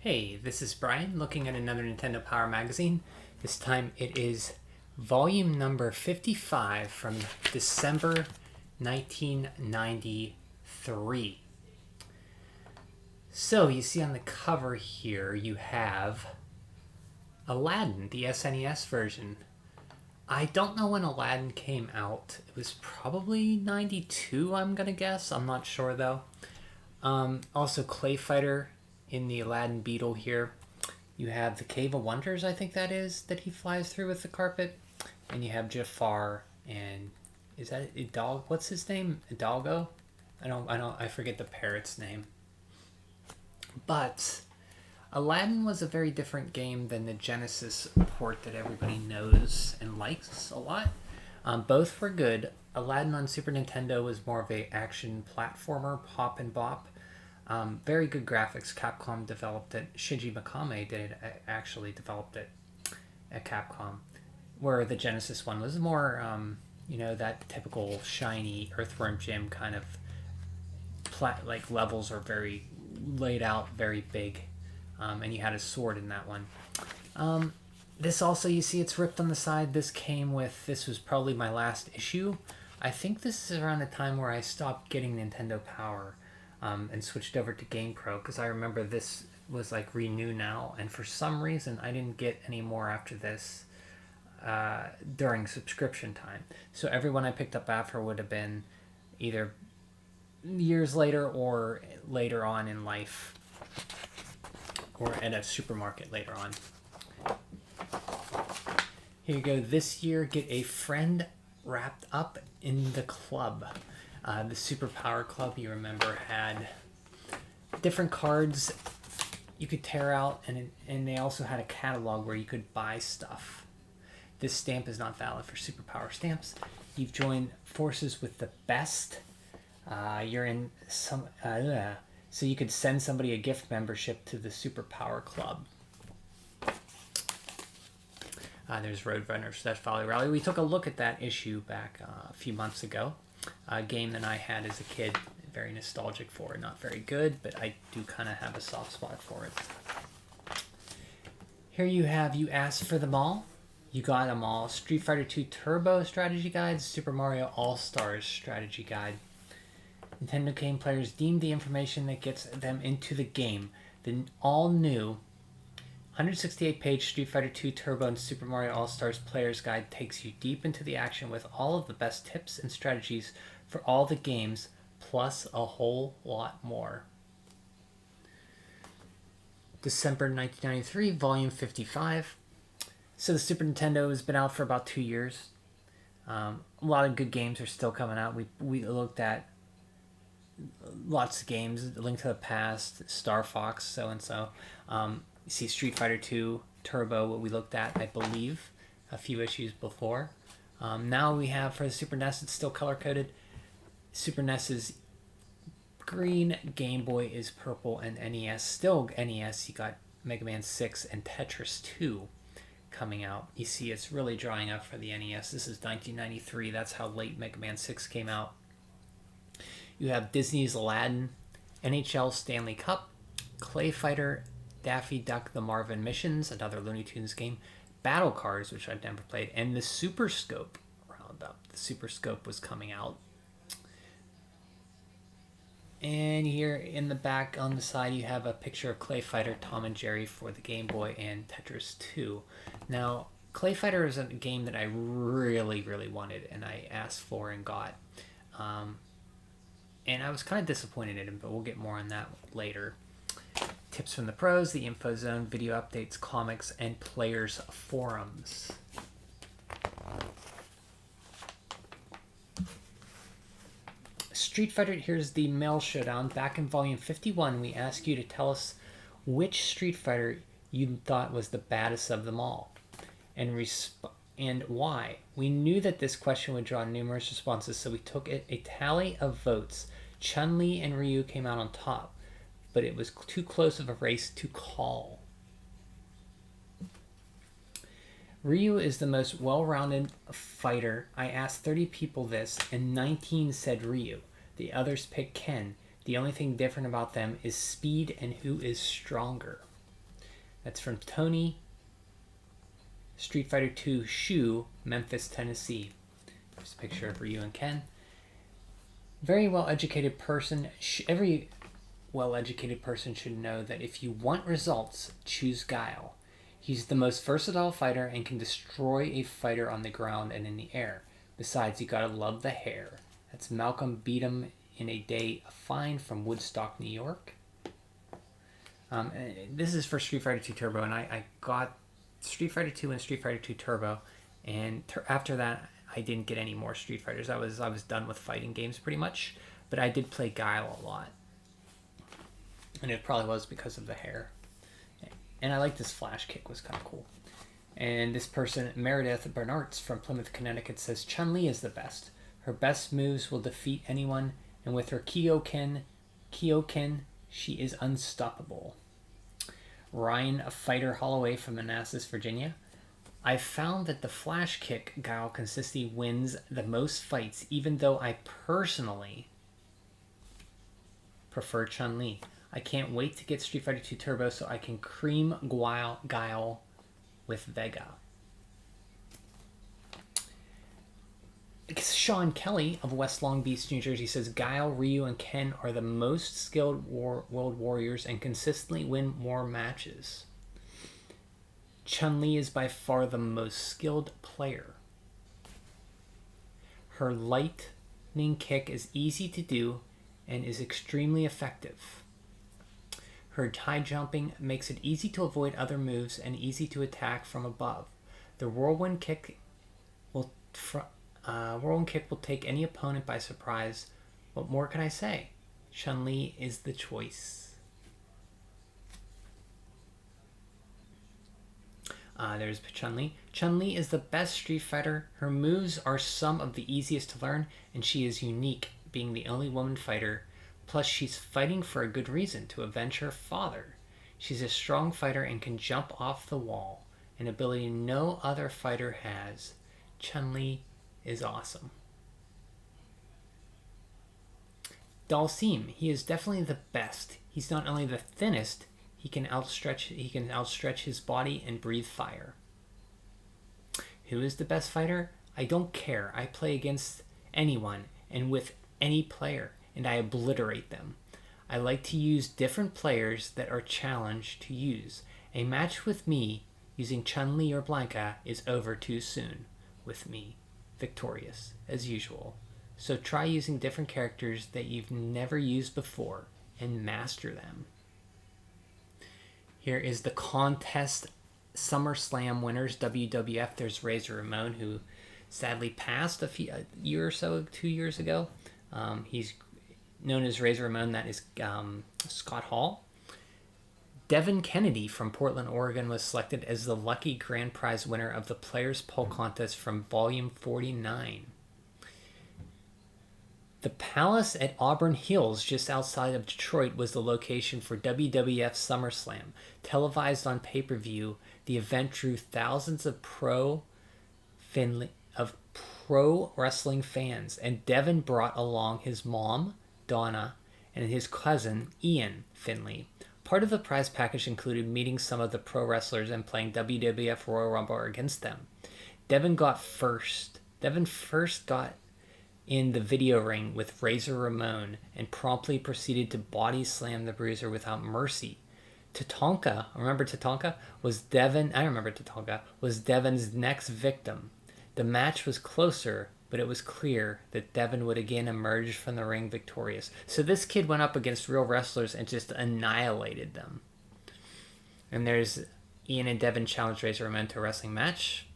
Hey, this is Brian looking at another Nintendo Power magazine. This time it is volume number 55 from December 1993. So, you see on the cover here you have Aladdin, the SNES version. I don't know when Aladdin came out. It was probably 92, I'm gonna guess. I'm not sure though. Also, Clay Fighter in the Aladdin Beetle here. You have the Cave of Wonders, I think that is, that he flies through with the carpet. And you have Jafar and is that Hidalgo? What's his name? Hidalgo? I forget the parrot's name. But Aladdin was a very different game than the Genesis port that everybody knows and likes a lot. Both were good. Aladdin on Super Nintendo was more of a action platformer, pop and bop. Very good graphics. Capcom developed it. Shinji Mikami actually developed it at Capcom. Where the Genesis one was more, that typical shiny Earthworm Jim kind of like levels are very laid out, very big, and you had a sword in that one. This also, you see, it's ripped on the side. This was probably my last issue. I think this is around the time where I stopped getting Nintendo Power. And switched over to GamePro because I remember this was like Renew Now, and for some reason I didn't get any more after this during subscription time. So everyone I picked up after would have been either years later or later on in life, or at a supermarket later on. Here you go. This year, get a friend wrapped up in the club. The Super Power Club, you remember, had different cards you could tear out, and they also had a catalog where you could buy stuff. This stamp is not valid for Super Power stamps. You've joined forces with the best. You're in some... so you could send somebody a gift membership to the Super Power Club. There's Roadrunners, Death Valley Rally. We took a look at that issue back a few months ago. A game that I had as a kid, very nostalgic for. Not very good, but I do kind of have a soft spot for it. Here you asked for them all. You got them all. Street Fighter 2 Turbo Strategy Guide, Super Mario All-Stars Strategy Guide. Nintendo game players deem the information that gets them into the game. The all-new 168-page Street Fighter 2 Turbo and Super Mario All-Stars Player's Guide takes you deep into the action with all of the best tips and strategies for all the games, plus a whole lot more. December 1993, Volume 55. So the Super Nintendo has been out for about 2 years. A lot of good games are still coming out. We looked at lots of games, Link to the Past, Star Fox, so-and-so. You see Street Fighter 2 Turbo, what we looked at, I believe, a few issues before. Now we have, for the Super NES, it's still color-coded. Super NES is green, Game Boy is purple, and NES, still NES, you got Mega Man 6 and Tetris 2 coming out. You see it's really drying up for the NES. This is 1993, that's how late Mega Man 6 came out. You have Disney's Aladdin, NHL Stanley Cup, Clay Fighter, Daffy Duck the Marvin Missions, another Looney Tunes game, Battle Cards, which I've never played, and the Super Scope Roundup. The Super Scope was coming out. And here in the back on the side you have a picture of Clay Fighter, Tom and Jerry for the Game Boy, and Tetris 2. Now, Clay Fighter is a game that I really, really wanted, and I asked for and got. And I was kind of disappointed in it, but we'll get more on that later. Tips from the pros, the info zone, video updates, comics, and players forums. Street Fighter, here's the Mail Showdown. Back in volume 51, we asked you to tell us which Street Fighter you thought was the baddest of them all, and why. We knew that this question would draw numerous responses, so we took a tally of votes. Chun-Li and Ryu came out on top, but it was too close of a race to call. Ryu is the most well-rounded fighter. I asked 30 people this, and 19 said Ryu. The others picked Ken. The only thing different about them is speed and who is stronger. That's from Tony, Street Fighter 2 Shoe, Memphis, Tennessee. There's a picture of Ryu and Ken. Very well-educated person. Every well-educated person should know that if you want results, choose Guile. He's the most versatile fighter and can destroy a fighter on the ground and in the air. Besides, you gotta love the hair. That's Malcolm beat him in a day fine from Woodstock, New York. This is for Street Fighter 2 Turbo, and I got Street Fighter 2 and Street Fighter 2 Turbo, and after that, I didn't get any more Street Fighters. I was done with fighting games pretty much, but I did play Guile a lot, and it probably was because of the hair. And I like this flash kick, was kind of cool. And this person, Meredith Bernards from Plymouth, Connecticut, says Chun-Li is the best. Her best moves will defeat anyone, and with her Kyoken, she is unstoppable. Ryan, a fighter Holloway from Manassas, Virginia. I found that the flash kick Guile consistently wins the most fights, even though I personally prefer Chun-Li. I can't wait to get Street Fighter 2 Turbo so I can cream Guile with Vega. Sean Kelly of West Long Beach, New Jersey says Guile, Ryu, and Ken are the most skilled world warriors and consistently win more matches. Chun-Li is by far the most skilled player. Her lightning kick is easy to do and is extremely effective. Her high jumping makes it easy to avoid other moves and easy to attack from above. The whirlwind kick will take any opponent by surprise. What more can I say? Chun-Li is the choice. There's Chun-Li. Chun-Li is the best Street Fighter. Her moves are some of the easiest to learn, and she is unique, being the only woman fighter. Plus, she's fighting for a good reason, to avenge her father. She's a strong fighter and can jump off the wall, an ability no other fighter has. Chun-Li is awesome. Dalsim, he is definitely the best. He's not only the thinnest, he can outstretch his body and breathe fire. Who is the best fighter? I don't care. I play against anyone and with any player, and I obliterate them. I like to use different players that are challenged to use. A match with me using Chun-Li or Blanka is over too soon. With me, victorious, as usual. So try using different characters that you've never used before and master them. Here is the contest SummerSlam winners, WWF. There's Razor Ramon, who sadly passed a year or so, 2 years ago. He's known as Razor Ramon. That is Scott Hall. Devin Kennedy from Portland, Oregon was selected as the lucky grand prize winner of the Players Poll Contest from Volume 49. The Palace at Auburn Hills, just outside of Detroit, was the location for WWF SummerSlam. Televised on pay-per-view, the event drew thousands of pro wrestling fans, and Devin brought along his mom, Donna, and his cousin, Ian Finley. Part of the prize package included meeting some of the pro wrestlers and playing WWF Royal Rumble against them. Devin first got in the video ring with Razor Ramon and promptly proceeded to body slam the Bruiser without mercy. Tatanka, I remember Tatanka, was Devin's next victim. The match was closer, but it was clear that Devin would again emerge from the ring victorious. So this kid went up against real wrestlers and just annihilated them. And there's Ian and Devin challenged Razor Ramon to a wrestling match.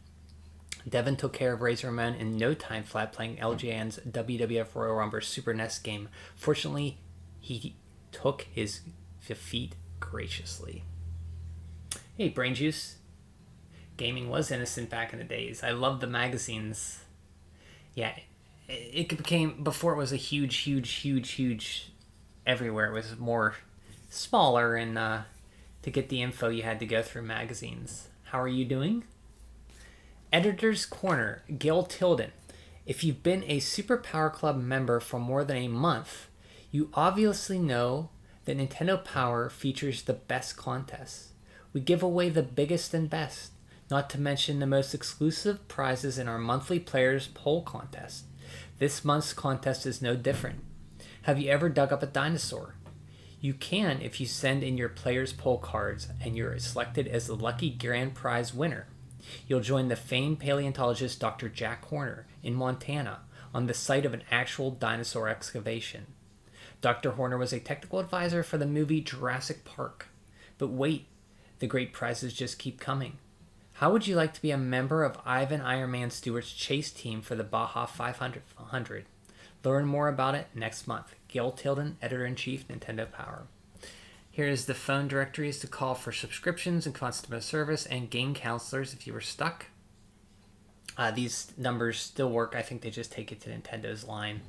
Devin took care of Razor Ramon in no time flat, playing LJN's WWF Royal Rumble Super NES game. Fortunately, he took his defeat graciously. Hey, Brain Juice. Gaming was innocent back in the days. I loved the magazines. Yeah, it became, before it was a huge everywhere. It was more smaller, and to get the info you had to go through magazines. How are you doing? Editor's Corner, Gil Tilden. If you've been a Super Power Club member for more than a month, you obviously know that Nintendo Power features the best contests. We give away the biggest and best, not to mention the most exclusive prizes in our monthly Players Poll contest. This month's contest is no different. Have you ever dug up a dinosaur? You can if you send in your Players Poll cards and you're selected as the lucky grand prize winner. You'll join the famed paleontologist Dr. Jack Horner in Montana on the site of an actual dinosaur excavation. Dr. Horner was a technical advisor for the movie Jurassic Park. But wait, the great prizes just keep coming. How would you like to be a member of Ivan Ironman Stewart's chase team for the Baja 500? Learn more about it next month. Gil Tilden, Editor-in-Chief, Nintendo Power. Here is the phone directories to call for subscriptions and customer service and game counselors if you were stuck. These numbers still work. I think they just take it to Nintendo's line.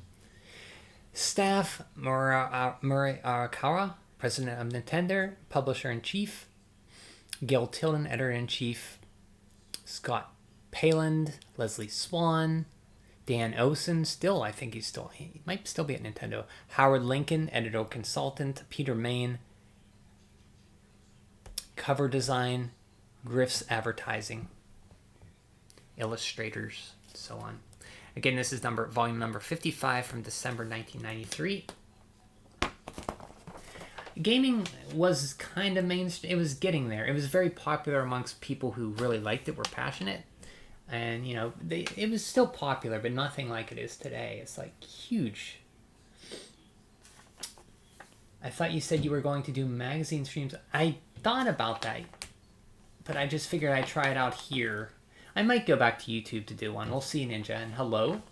Staff, Murray Arakawa, President of Nintendo, Publisher-in-Chief. Gil Tilden, Editor-in-Chief. Scott Paland, Leslie Swan, Dan Osen, I think he might still be at Nintendo. Howard Lincoln, Editor Consultant. Peter Main, Cover Design. Griff's Advertising, Illustrators, so on. Again, this is volume number 55 from December 1993. Gaming was kind of mainstream. It was getting there. It was very popular amongst people who really liked it, were passionate. And, it was still popular, but nothing like it is today. It's like huge. I thought you said you were going to do magazine streams. I thought about that, but I just figured I'd try it out here. I might go back to YouTube to do one. We'll see, Ninja. And hello.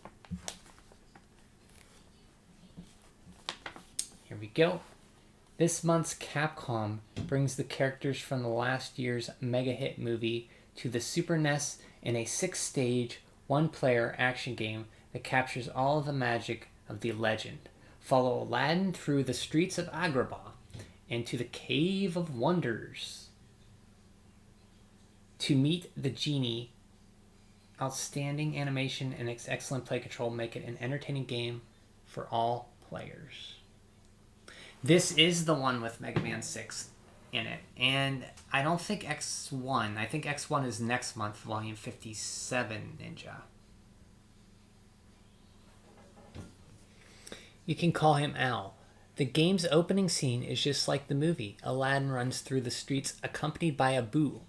Here we go. This month's Capcom brings the characters from the last year's mega hit movie to the Super NES in a 6-stage, 1-player action game that captures all of the magic of the legend. Follow Aladdin through the streets of Agrabah and to the Cave of Wonders to meet the genie. Outstanding animation and excellent play control make it an entertaining game for all players. This is the one with Mega Man 6 in it, and I don't think X1. I think X1 is next month, volume 57, Ninja. You can call him Al. The game's opening scene is just like the movie. Aladdin runs through the streets accompanied by Abu,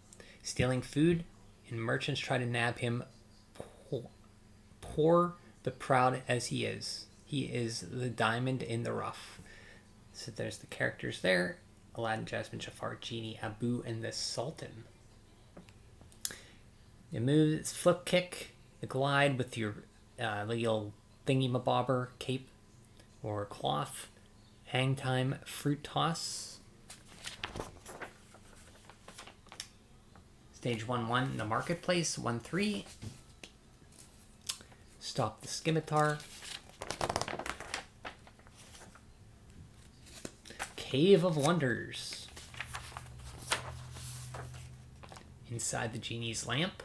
stealing food, and merchants try to nab him. Poor but proud as he is. He is the diamond in the rough. So there's the characters there. Aladdin, Jasmine, Jafar, Genie, Abu, and the Sultan. The moves, flip kick, the glide with your little thingy-mabobber cape or cloth. Hang time, fruit toss. Stage 1-1 in the marketplace. 1-3. Stop the scimitar. Cave of Wonders. Inside the genie's lamp.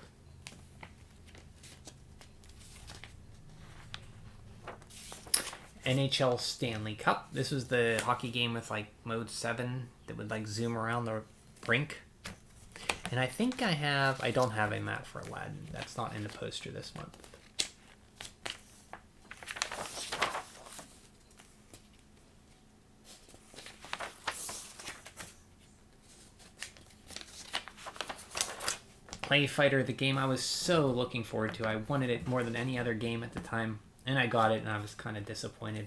NHL Stanley Cup. This was the hockey game with like mode 7 that would like zoom around the rink. And I think I don't have a map for Aladdin. That's not in the poster this month. Play Fighter, the game I was so looking forward to. I wanted it more than any other game at the time, and I got it, and I was kind of disappointed.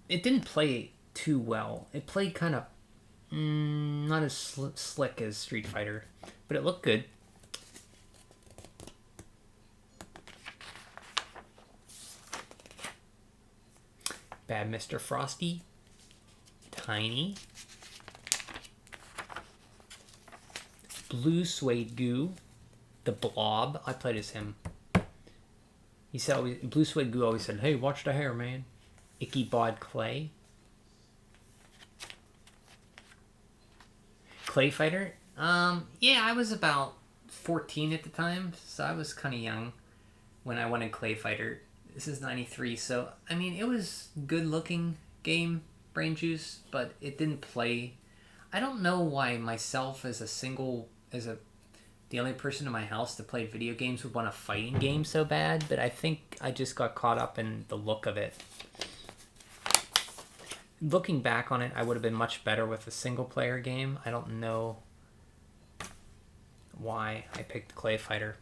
It didn't play too well. It played kind of not as slick as Street Fighter, but it looked good. Bad Mr. Frosty, Tiny, Blue Suede Goo, the Blob. I played as him. He said, Blue Suede Goo always said, "Hey, watch the hair, man." Icky Bod Clay. Clay Fighter. Yeah, I was about 14 at the time, so I was kind of young when I wanted Clay Fighter. This is 93, so, I mean, it was good looking game, Brain Juice, but it didn't play. I don't know why myself as the only person in my house that played video games would want a fighting game so bad, but I think I just got caught up in the look of it. Looking back on it, I would have been much better with a single player game. I don't know why I picked Clay Fighter.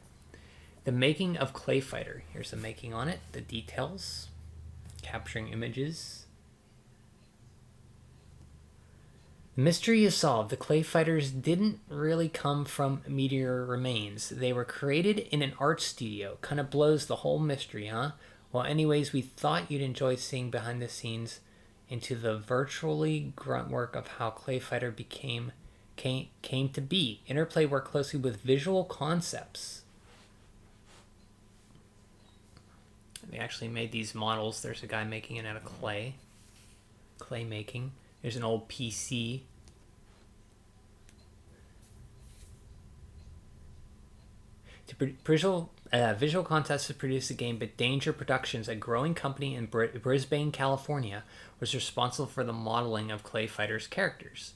The making of Clay Fighter. Here's the making on it, the details, capturing images. The mystery is solved. The Clay Fighters didn't really come from meteor remains. They were created in an art studio. Kind of blows the whole mystery, huh? Well, anyways, we thought you'd enjoy seeing behind the scenes into the virtually grunt work of how Clay Fighter came to be. Interplay worked closely with visual concepts. They actually made these models. There's a guy making it out of clay. Clay making. There's an old PC. Visual contest to produce the game, but Danger Productions, a growing company in Brisbane, California, was responsible for the modeling of Clay Fighter's characters.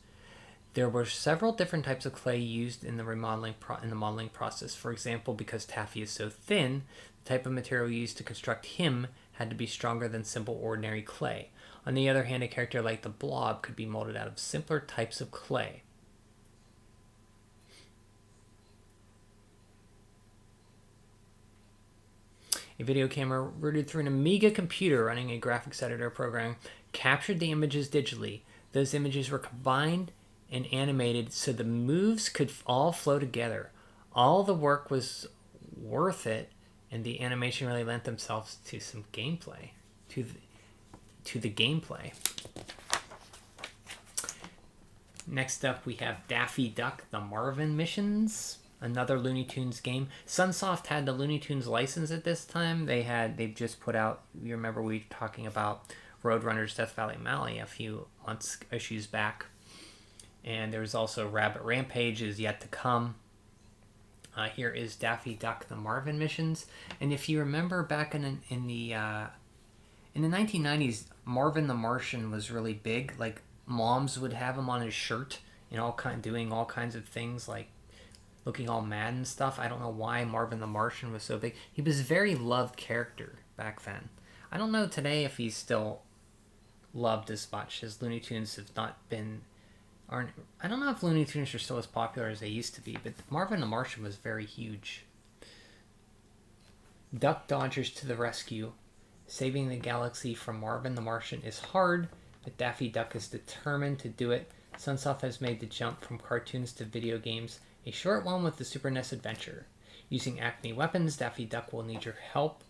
There were several different types of clay used in the modeling process. For example, because taffy is so thin, the type of material used to construct him had to be stronger than simple ordinary clay. On the other hand, a character like the Blob could be molded out of simpler types of clay. A video camera routed through an Amiga computer running a graphics editor program captured the images digitally. Those images were combined and animated so the moves could all flow together. All the work was worth it, and the animation really lent themselves to some gameplay, to the gameplay. Next up, we have Daffy Duck: The Marvin Missions, another Looney Tunes game. Sunsoft had the Looney Tunes license at this time. They've just put out. You remember we were talking about Roadrunner's Death Valley Mally a few issues back. And there's also Rabbit Rampage is yet to come. Here is Daffy Duck: The Marvin Missions. And if you remember back in the 1990s, Marvin the Martian was really big. Like moms would have him on his shirt and doing all kinds of things, like looking all mad and stuff. I don't know why Marvin the Martian was so big. He was a very loved character back then. I don't know today if he's still loved as much, as Looney Tunes have not been. I don't know if Looney Tunes are still as popular as they used to be, but Marvin the Martian was very huge. Duck Dodgers to the rescue. Saving the galaxy from Marvin the Martian is hard, but Daffy Duck is determined to do it. Sunsoft has made the jump from cartoons to video games, a short one with the Super NES adventure. Using Acme weapons, Daffy Duck will need your help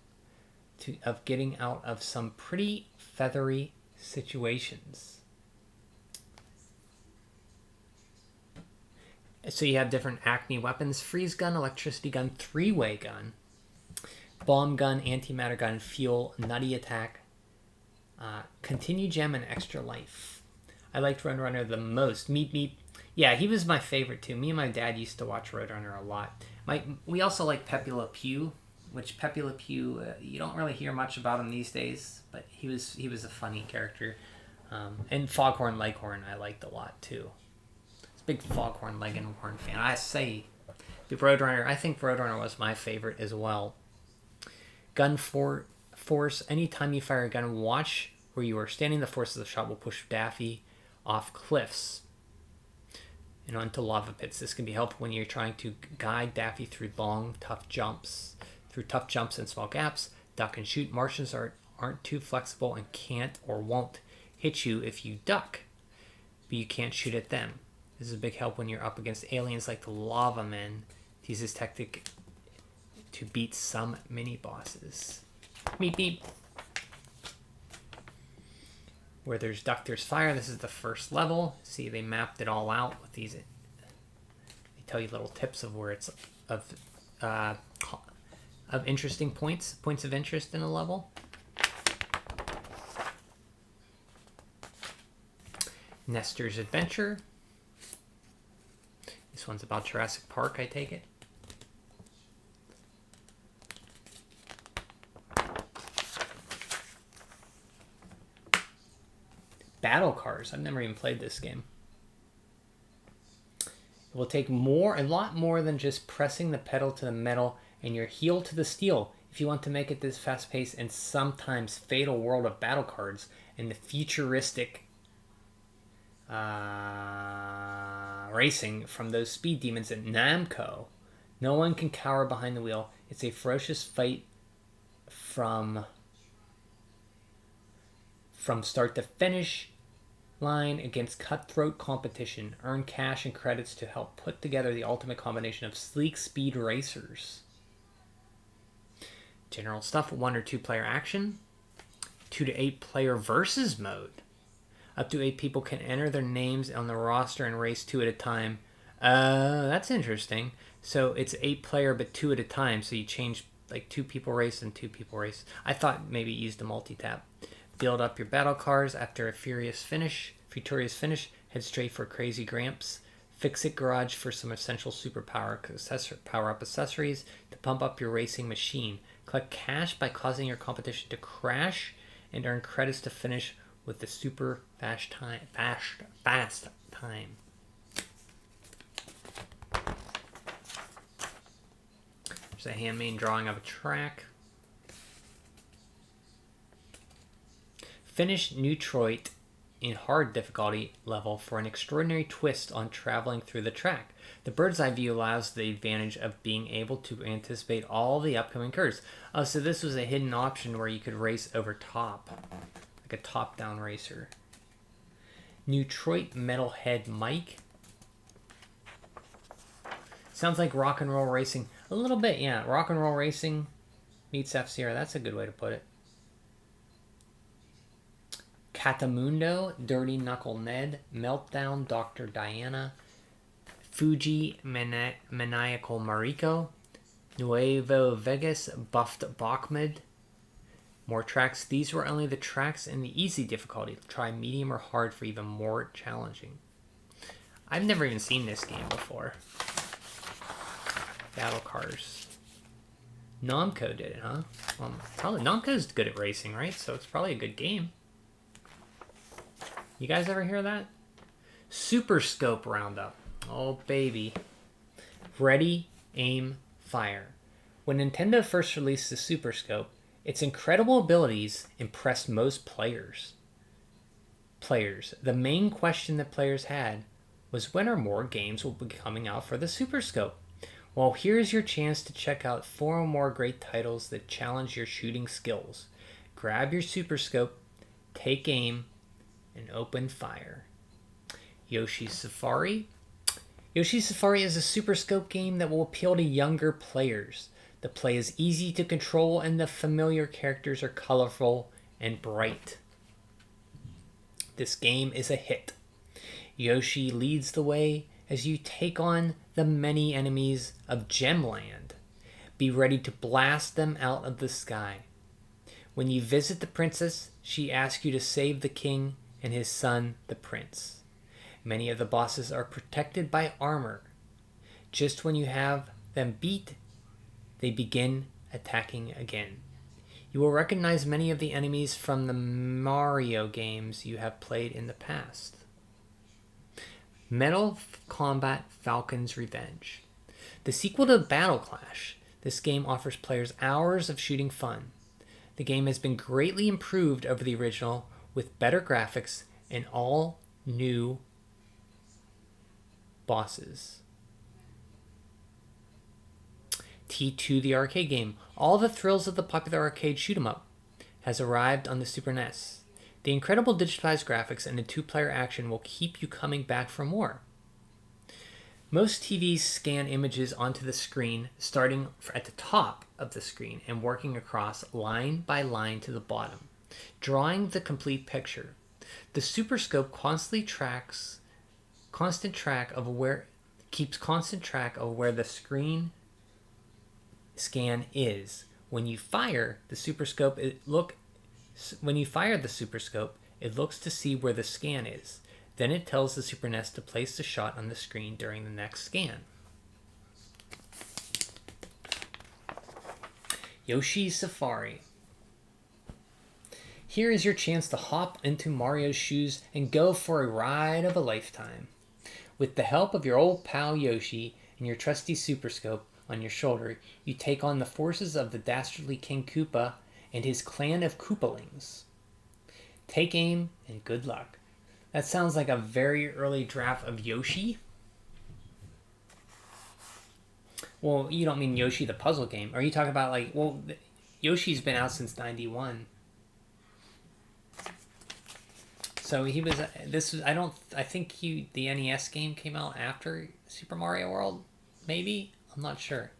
of getting out of some pretty feathery situations. So you have different Acme weapons: freeze gun, electricity gun, three-way gun, bomb gun, antimatter gun, fuel, nutty attack, continue gem, and extra life. I liked Roadrunner the most. Meep Meep. Yeah, he was my favorite too. Me and my dad used to watch Roadrunner a lot. We also like Pepe Le Pew, which Pepe Le Pew, you don't really hear much about him these days, but he was a funny character. And Foghorn Leghorn I liked a lot too. Big Foghorn Leghorn fan. I think Roadrunner was my favorite as well. Gun force. Anytime you fire a gun, watch where you are standing. The force of the shot will push Daffy off cliffs and onto lava pits. This can be helpful when you're trying to guide Daffy through tough jumps and small gaps. Duck and shoot. Martians aren't too flexible and can't or won't hit you if you duck, but you can't shoot at them. This is a big help when you're up against aliens like the Lava Men. Use this tactic to beat some mini-bosses. Meep meep. Where there's duck, there's fire. This is the first level. See, they mapped it all out with these. They tell you little tips of where it's of interesting points of interest in a level. Nestor's Adventure. This one's about Jurassic Park, I take it. Battle Cars. I've never even played this game. It will take a lot more than just pressing the pedal to the metal and your heel to the steel if you want to make it this fast-paced and sometimes fatal world of battle cards and the futuristic racing from those speed demons at Namco. No one can cower behind the wheel. It's a ferocious fight from start to finish line against cutthroat competition. Earn cash and credits to help put together the ultimate combination of sleek speed racers. General stuff, 1 or 2 player action, 2 to 8 player versus mode. Up to 8 people can enter their names on the roster and race 2 at a time. That's interesting. So it's 8 player but 2 at a time. So you change like 2 people race and 2 people race. I thought maybe you used a multi-tap. Build up your battle cars after a furious finish. Head straight for Crazy Gramps. Fix-It Garage for some essential super power-up accessories to pump up your racing machine. Collect cash by causing your competition to crash and earn credits to finish with the super fast time. There's a handmade drawing of a track. Finish Neutroid in hard difficulty level for an extraordinary twist on traveling through the track. The bird's eye view allows the advantage of being able to anticipate all the upcoming curves. Oh, so this was a hidden option where you could race over top, like a top-down racer. Neutroid Metalhead Mike. Sounds like rock and roll racing. A little bit, yeah. Rock and roll racing meets F-Zero. That's a good way to put it. Catamundo, Dirty Knuckle Ned, Meltdown, Dr. Diana, Fuji, Maniacal Mariko, Nuevo Vegas, Buffed Bachmed. More tracks. These were only the tracks in the easy difficulty. Try medium or hard for even more challenging. I've never even seen this game before. Battle Cars. Namco did it, huh? Well, probably Namco's good at racing, right? So it's probably a good game. You guys ever hear that? Super Scope Roundup. Oh, baby. Ready, aim, fire. When Nintendo first released the Super Scope, its incredible abilities impressed most players. The main question that players had was when are more games will be coming out for the Super Scope? Well, here's your chance to check out 4 or more great titles that challenge your shooting skills. Grab your Super Scope, take aim, and open fire. Yoshi's Safari. Yoshi's Safari is a Super Scope game that will appeal to younger players. The play is easy to control and the familiar characters are colorful and bright. This game is a hit. Yoshi leads the way as you take on the many enemies of Gemland. Be ready to blast them out of the sky. When you visit the princess, she asks you to save the king and his son, the prince. Many of the bosses are protected by armor. Just when you have them beat, they begin attacking again. You will recognize many of the enemies from the Mario games you have played in the past. Metal Combat Falcon's Revenge. The sequel to Battle Clash, this game offers players hours of shooting fun. The game has been greatly improved over the original with better graphics and all new bosses. T2, the arcade game. All the thrills of the popular arcade shoot 'em up has arrived on the Super NES. The incredible digitized graphics and the 2-player action will keep you coming back for more. Most TVs scan images onto the screen, starting at the top of the screen and working across line by line to the bottom, drawing the complete picture. The Super Scope keeps constant track of where the screen scan is. When you fire the Super Scope, it looks to see where the scan is. Then it tells the Super NES to place the shot on the screen during the next scan. Yoshi's Safari. Here is your chance to hop into Mario's shoes and go for a ride of a lifetime. With the help of your old pal Yoshi and your trusty Super Scope on your shoulder, you take on the forces of the dastardly King Koopa and his clan of Koopalings. Take aim and good luck. That sounds like a very early draft of Yoshi. Well, you don't mean Yoshi the puzzle game. Are you talking about like, well, Yoshi's been out since 91. So he was, I think the NES game came out after Super Mario World, maybe? I'm not sure.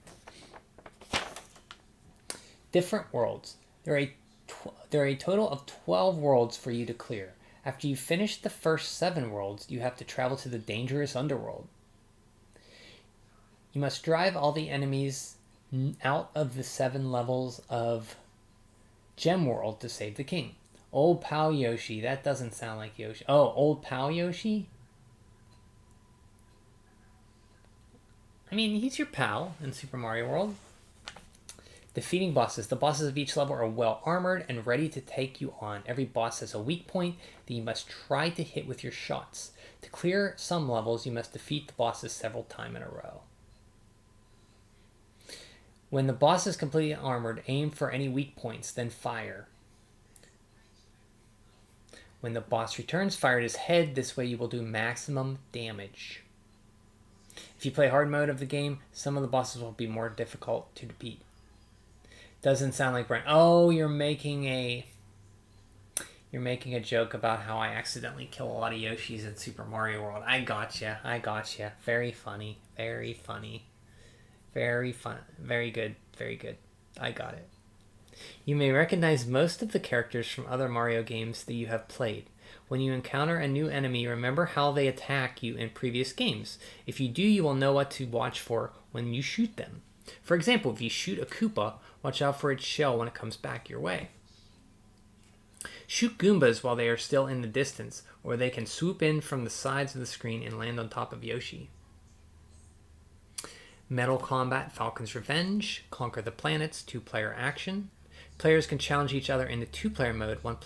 Different worlds. There are a total of 12 worlds for you to clear. After you finish the first 7 worlds, you have to travel to the dangerous underworld. You must drive all the enemies out of the 7 levels of Gem World to save the king. Old pal Yoshi. That doesn't sound like Yoshi. Oh, old pal Yoshi? I mean, he's your pal in Super Mario World. Defeating bosses. The bosses of each level are well armored and ready to take you on. Every boss has a weak point that you must try to hit with your shots. To clear some levels, you must defeat the bosses several times in a row. When the boss is completely armored, aim for any weak points, then fire. When the boss returns, fire at his head. This way you will do maximum damage. If you play hard mode of the game, some of the bosses will be more difficult to defeat. Doesn't sound like Brent. Oh, you're making a joke about how I accidentally kill a lot of Yoshis in Super Mario World. I gotcha. Very funny. Very funny. Very fun. Very good. Very good. I got it. You may recognize most of the characters from other Mario games that you have played. When you encounter a new enemy, remember how they attack you in previous games. If you do, you will know what to watch for when you shoot them. For example, if you shoot a Koopa, watch out for its shell when it comes back your way. Shoot Goombas while they are still in the distance, or they can swoop in from the sides of the screen and land on top of Yoshi. Metal Combat Falcon's Revenge, Conquer the Planets, 2-player action. Players can challenge each other in the 2-player mode. One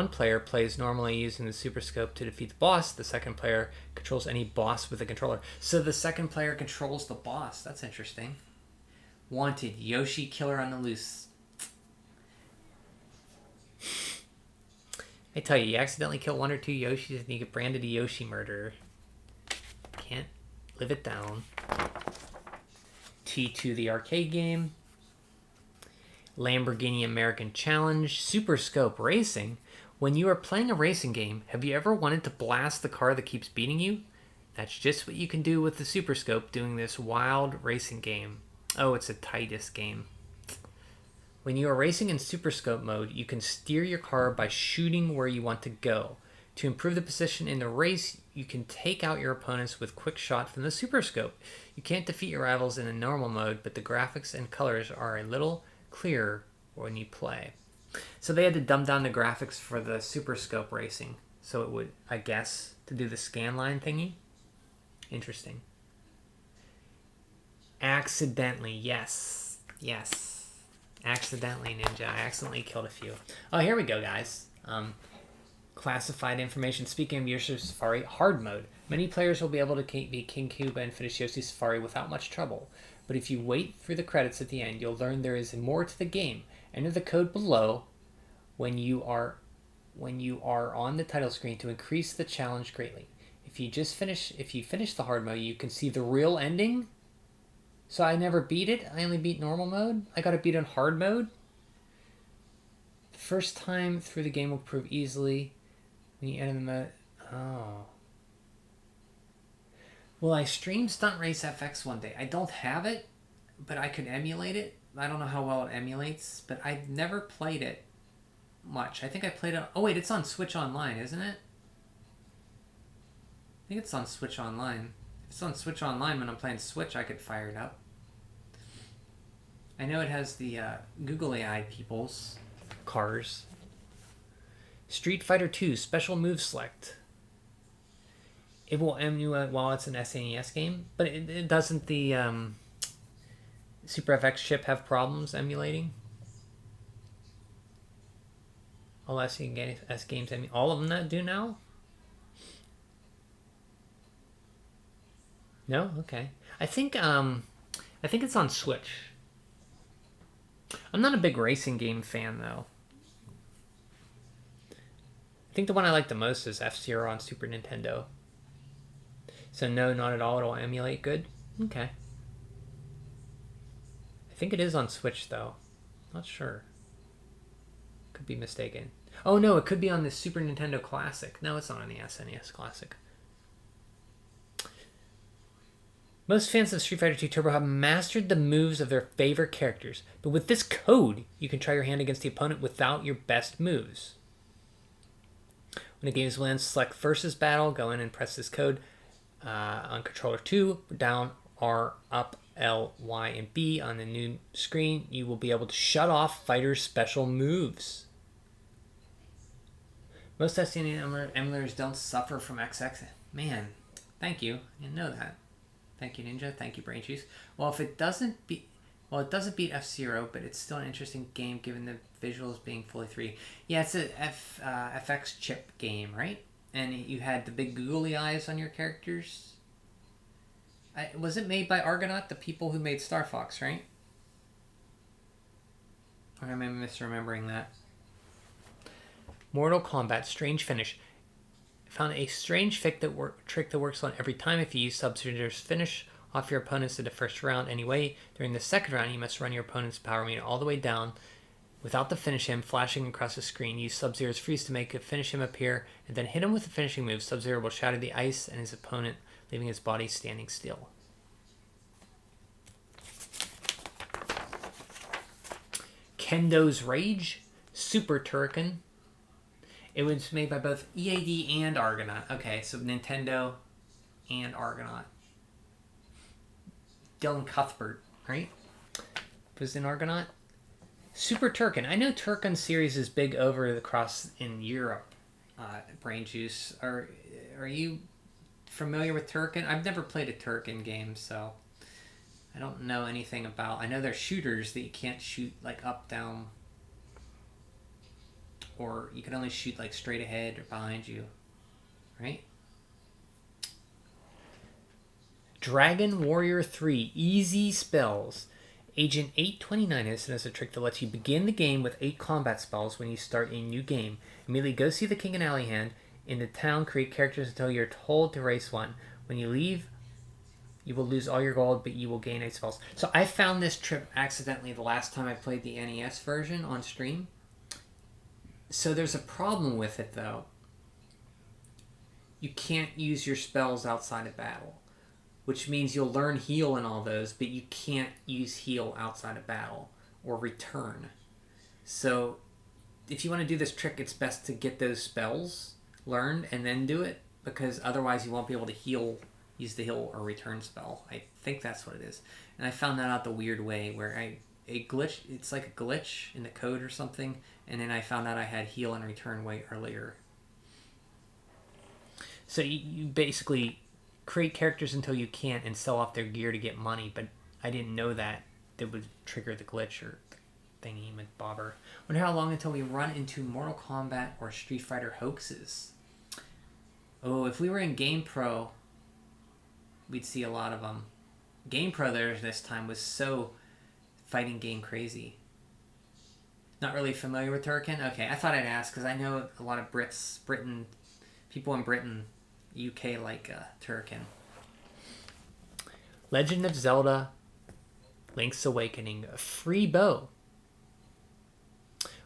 player plays normally using the Super Scope to defeat the boss. The second player controls any boss with a controller. So the second player controls the boss. That's interesting. Wanted, Yoshi Killer on the Loose. I tell you accidentally kill 1 or 2 Yoshis and you get branded a Yoshi murderer. Can't live it down. T2, the arcade game. Lamborghini American Challenge. Super Scope Racing. When you are playing a racing game, have you ever wanted to blast the car that keeps beating you? That's just what you can do with the Super Scope doing this wild racing game. Oh, it's a Titus game. When you are racing in Super Scope mode, you can steer your car by shooting where you want to go. To improve the position in the race, you can take out your opponents with quick shot from the Super Scope. You can't defeat your rivals in a normal mode, but the graphics and colors are a little clearer when you play. So they had to dumb down the graphics for the Super Scope Racing, so it would, I guess, to do the scan line thingy. Interesting. Accidentally, yes. Accidentally, Ninja. I accidentally killed a few. Oh, here we go, guys. Classified information. Speaking of Yoshi Safari, hard mode. Many players will be able to be King Koopa and finish Yoshi Safari without much trouble. But if you wait through the credits at the end, you'll learn there is more to the game. Enter the code below when you are on the title screen to increase the challenge greatly. If you finish the hard mode, you can see the real ending. So I never beat it. I only beat normal mode. I got to beat on hard mode. The first time through the game will prove easily when you enter the mode. Oh. Will I stream Stunt Race FX one day? I don't have it, but I could emulate it. I don't know how well it emulates, but I've never played it much. I think I played it... Oh, wait, it's on Switch Online, isn't it? I think it's on Switch Online. If it's on Switch Online when I'm playing Switch, I could fire it up. I know it has the Google AI people's cars. Street Fighter 2 Special Move Select. It will emulate while it's an SNES game, but it doesn't the Super FX chip have problems emulating? All SNES games emulate. All of them that do now? No? Okay. I think it's on Switch. I'm not a big racing game fan though. I think the one I like the most is F-Zero on Super Nintendo. So no, not at all. It'll emulate good. Okay. I think it is on Switch though. Not sure. Could be mistaken. Oh no, it could be on the Super Nintendo Classic. No, it's not on the SNES Classic. Most fans of Street Fighter 2 Turbo have mastered the moves of their favorite characters, but with this code, you can try your hand against the opponent without your best moves. When a game is wins, select Versus Battle, go in and press this code on controller 2, down, R, up, L, Y, and B on the new screen. You will be able to shut off fighters' special moves. Most SNES emulators don't suffer from XX. Man, thank you. I didn't know that. Thank you, Ninja. Thank you, Brain Juice. Well, if it doesn't beat, well, it doesn't beat F-Zero, but it's still an interesting game given the visuals being fully 3D. Yeah, it's a FX chip game, right? And you had the big googly eyes on your characters. Was it made by Argonaut, the people who made Star Fox, right? Or am I misremembering that? Mortal Kombat, strange finish. Found a strange trick that works on every time. If you use Sub-Zero's finish off your opponents in the first round anyway, during the second round you must run your opponent's power meter all the way down without the finish him flashing across the screen. Use Sub-Zero's freeze to make a finish him appear, and then hit him with the finishing move. Sub-Zero will shatter the ice and his opponent, leaving his body standing still. Kendo's Rage, Super Turrican. It was made by both EAD and Argonaut. Okay, so Nintendo and Argonaut. Dylan Cuthbert, right? Was in Argonaut. Super Turrican. I know Turrican series is big over across in Europe. Brain Juice. Are you familiar with Turrican? I've never played a Turrican game, so I don't know anything about. I know they're shooters that you can't shoot like up, down, or you can only shoot like straight ahead or behind you, right? Dragon Warrior 3 Easy Spells. Agent 829 has a trick that lets you begin the game with 8 combat spells when you start a new game. Immediately go see the King and Alleyhand in the town, create characters until you're told to race one. When you leave, you will lose all your gold, but you will gain 8 spells. So I found this trick accidentally the last time I played the NES version on stream. So there's a problem with it though. You can't use your spells outside of battle, which means you'll learn heal and all those, but you can't use heal outside of battle or return. So if you want to do this trick, it's best to get those spells learned and then do it, because otherwise you won't be able to use the heal or return spell. I think that's what it is. And I found that out the weird way where it's like a glitch in the code or something, and then I found out I had heal and return way earlier. So you basically create characters until you can't and sell off their gear to get money, but I didn't know that would trigger the glitch or thingy with bobber. Wonder how long until we run into Mortal Kombat or Street Fighter hoaxes. Oh, if we were in GamePro, we'd see a lot of them. GamePro there this time was so fighting game crazy. Not really familiar with Turrican? Okay, I thought I'd ask because I know a lot of people in Britain, UK like Turrican. Legend of Zelda Link's Awakening, a free bow.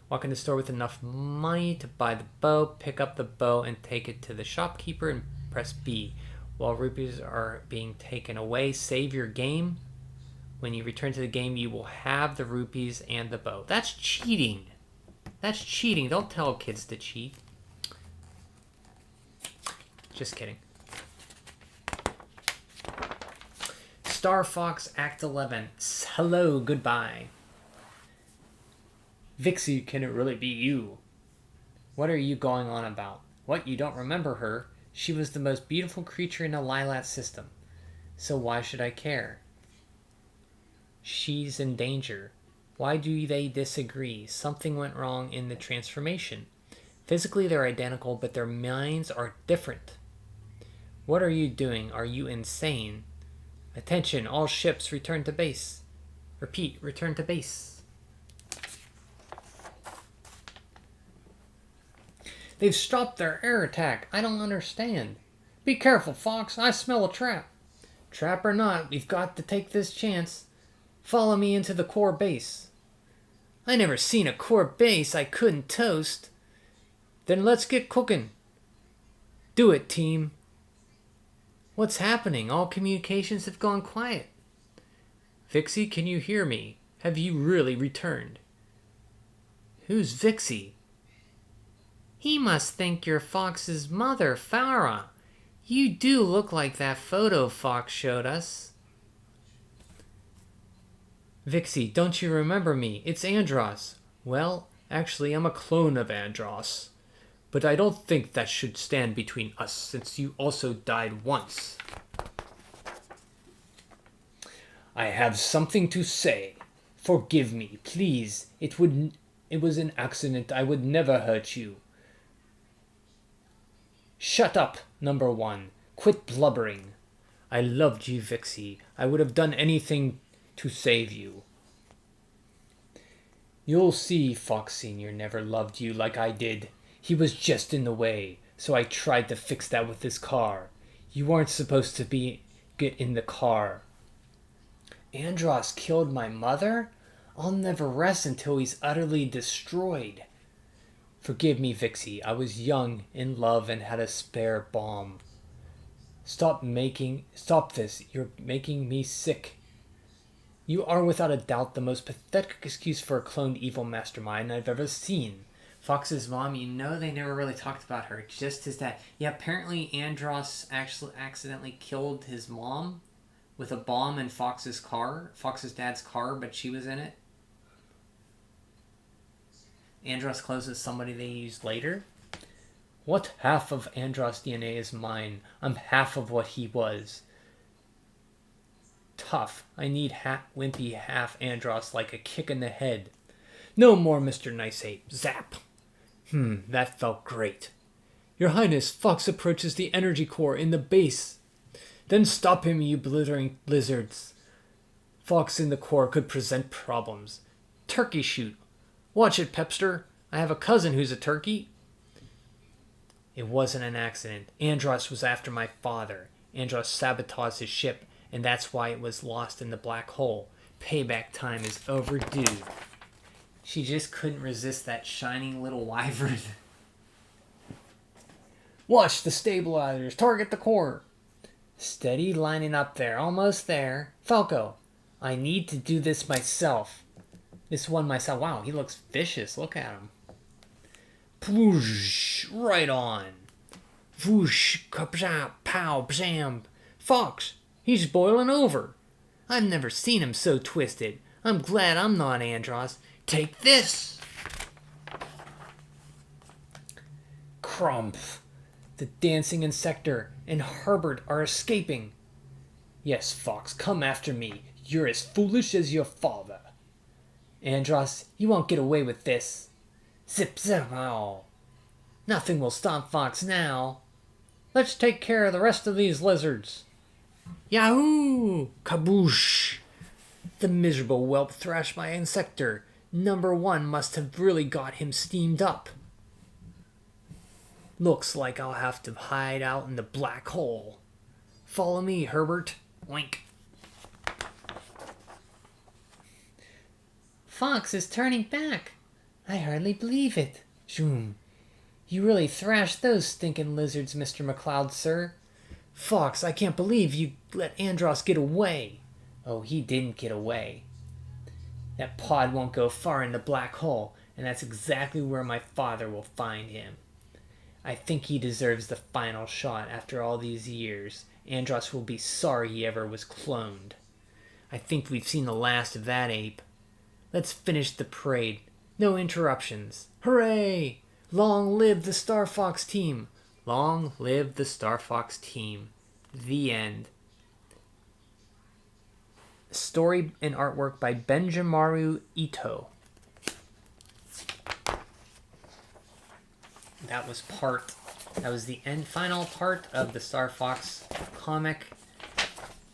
Walk in the store with enough money to buy the bow, pick up the bow and take it to the shopkeeper and press B. While rupees are being taken away, save your game. When you return to the game, you will have the rupees and the bow. That's cheating. That's cheating. Don't tell kids to cheat. Just kidding. Star Fox Act 11. Hello, goodbye. Vixie, can it really be you? What are you going on about? What, you don't remember her? She was the most beautiful creature in the Lylat system. So why should I care? She's in danger. Why do they disagree? Something went wrong in the transformation. Physically they're identical, but their minds are different. What are you doing? Are you insane? Attention, all ships return to base. Repeat, return to base. They've stopped their air attack. I don't understand. Be careful, Fox. I smell a trap. Trap or not, we've got to take this chance. Follow me into the core base. I never seen a core base I couldn't toast. Then let's get cooking. Do it, team. What's happening? All communications have gone quiet. Vixie, can you hear me? Have you really returned? Who's Vixie? He must think you're Fox's mother, Farah. You do look like that photo Fox showed us. Vixie, don't you remember me? It's Andros. Well, actually, I'm a clone of Andros. But I don't think that should stand between us, since you also died once. I have something to say. Forgive me, please. It was an accident. I would never hurt you. Shut up, number one. Quit blubbering. I loved you, Vixie. I would have done anything to save you. You'll see Fox Sr. never loved you like I did. He was just in the way, so I tried to fix that with his car. You weren't supposed to get in the car. Andros killed my mother? I'll never rest until he's utterly destroyed. Forgive me, Vixie. I was young, in love, and had a spare bomb. Stop this. You're making me sick. You are without a doubt the most pathetic excuse for a cloned evil mastermind I've ever seen. Fox's mom, you know they never really talked about her, just as that. Yeah, apparently Andros actually accidentally killed his mom with a bomb in Fox's dad's car, but she was in it. Andros closes somebody they used later. What half of Andros' DNA is mine? I'm half of what he was. Tough. I need wimpy half Andros like a kick in the head. No more, Mr. Nice Ape. Zap. That felt great. Your Highness, Fox approaches the energy core in the base. Then stop him, you blithering lizards. Fox in the core could present problems. Turkey shoot. Watch it, Pepster. I have a cousin who's a turkey. It wasn't an accident. Andros was after my father. Andros sabotaged his ship, and that's why it was lost in the black hole. Payback time is overdue. She just couldn't resist that shining little wyvern. Watch the stabilizers. Target the core. Steady, lining up there. Almost there. Falco, I need to do this myself. This one myself. Wow, he looks vicious. Look at him. Poosh, right on. Whoosh, kapsha, pow, bzam. Fox, he's boiling over. I've never seen him so twisted. I'm glad I'm not Andros. Take this! Crumph. The dancing insector and Herbert are escaping. Yes, Fox, come after me. You're as foolish as your father. Andros, you won't get away with this. Zip zap ow. Nothing will stop Fox now. Let's take care of the rest of these lizards. Yahoo! Kaboosh! The miserable whelp thrashed my insector. Number one must have really got him steamed up. Looks like I'll have to hide out in the black hole. Follow me, Herbert. Wink. Fox is turning back. I hardly believe it. Zoom. You really thrashed those stinking lizards, Mr. McCloud, sir. Fox, I can't believe you let Andros get away. Oh, he didn't get away. That pod won't go far in the black hole, and that's exactly where my father will find him. I think he deserves the final shot after all these years. Andros will be sorry he ever was cloned. I think we've seen the last of that ape. Let's finish the parade. No interruptions. Hooray! Long live the Star Fox team. Long live the Star Fox team. The end. Story and artwork by Benjamaru Ito. That was the final part of the Star Fox comic.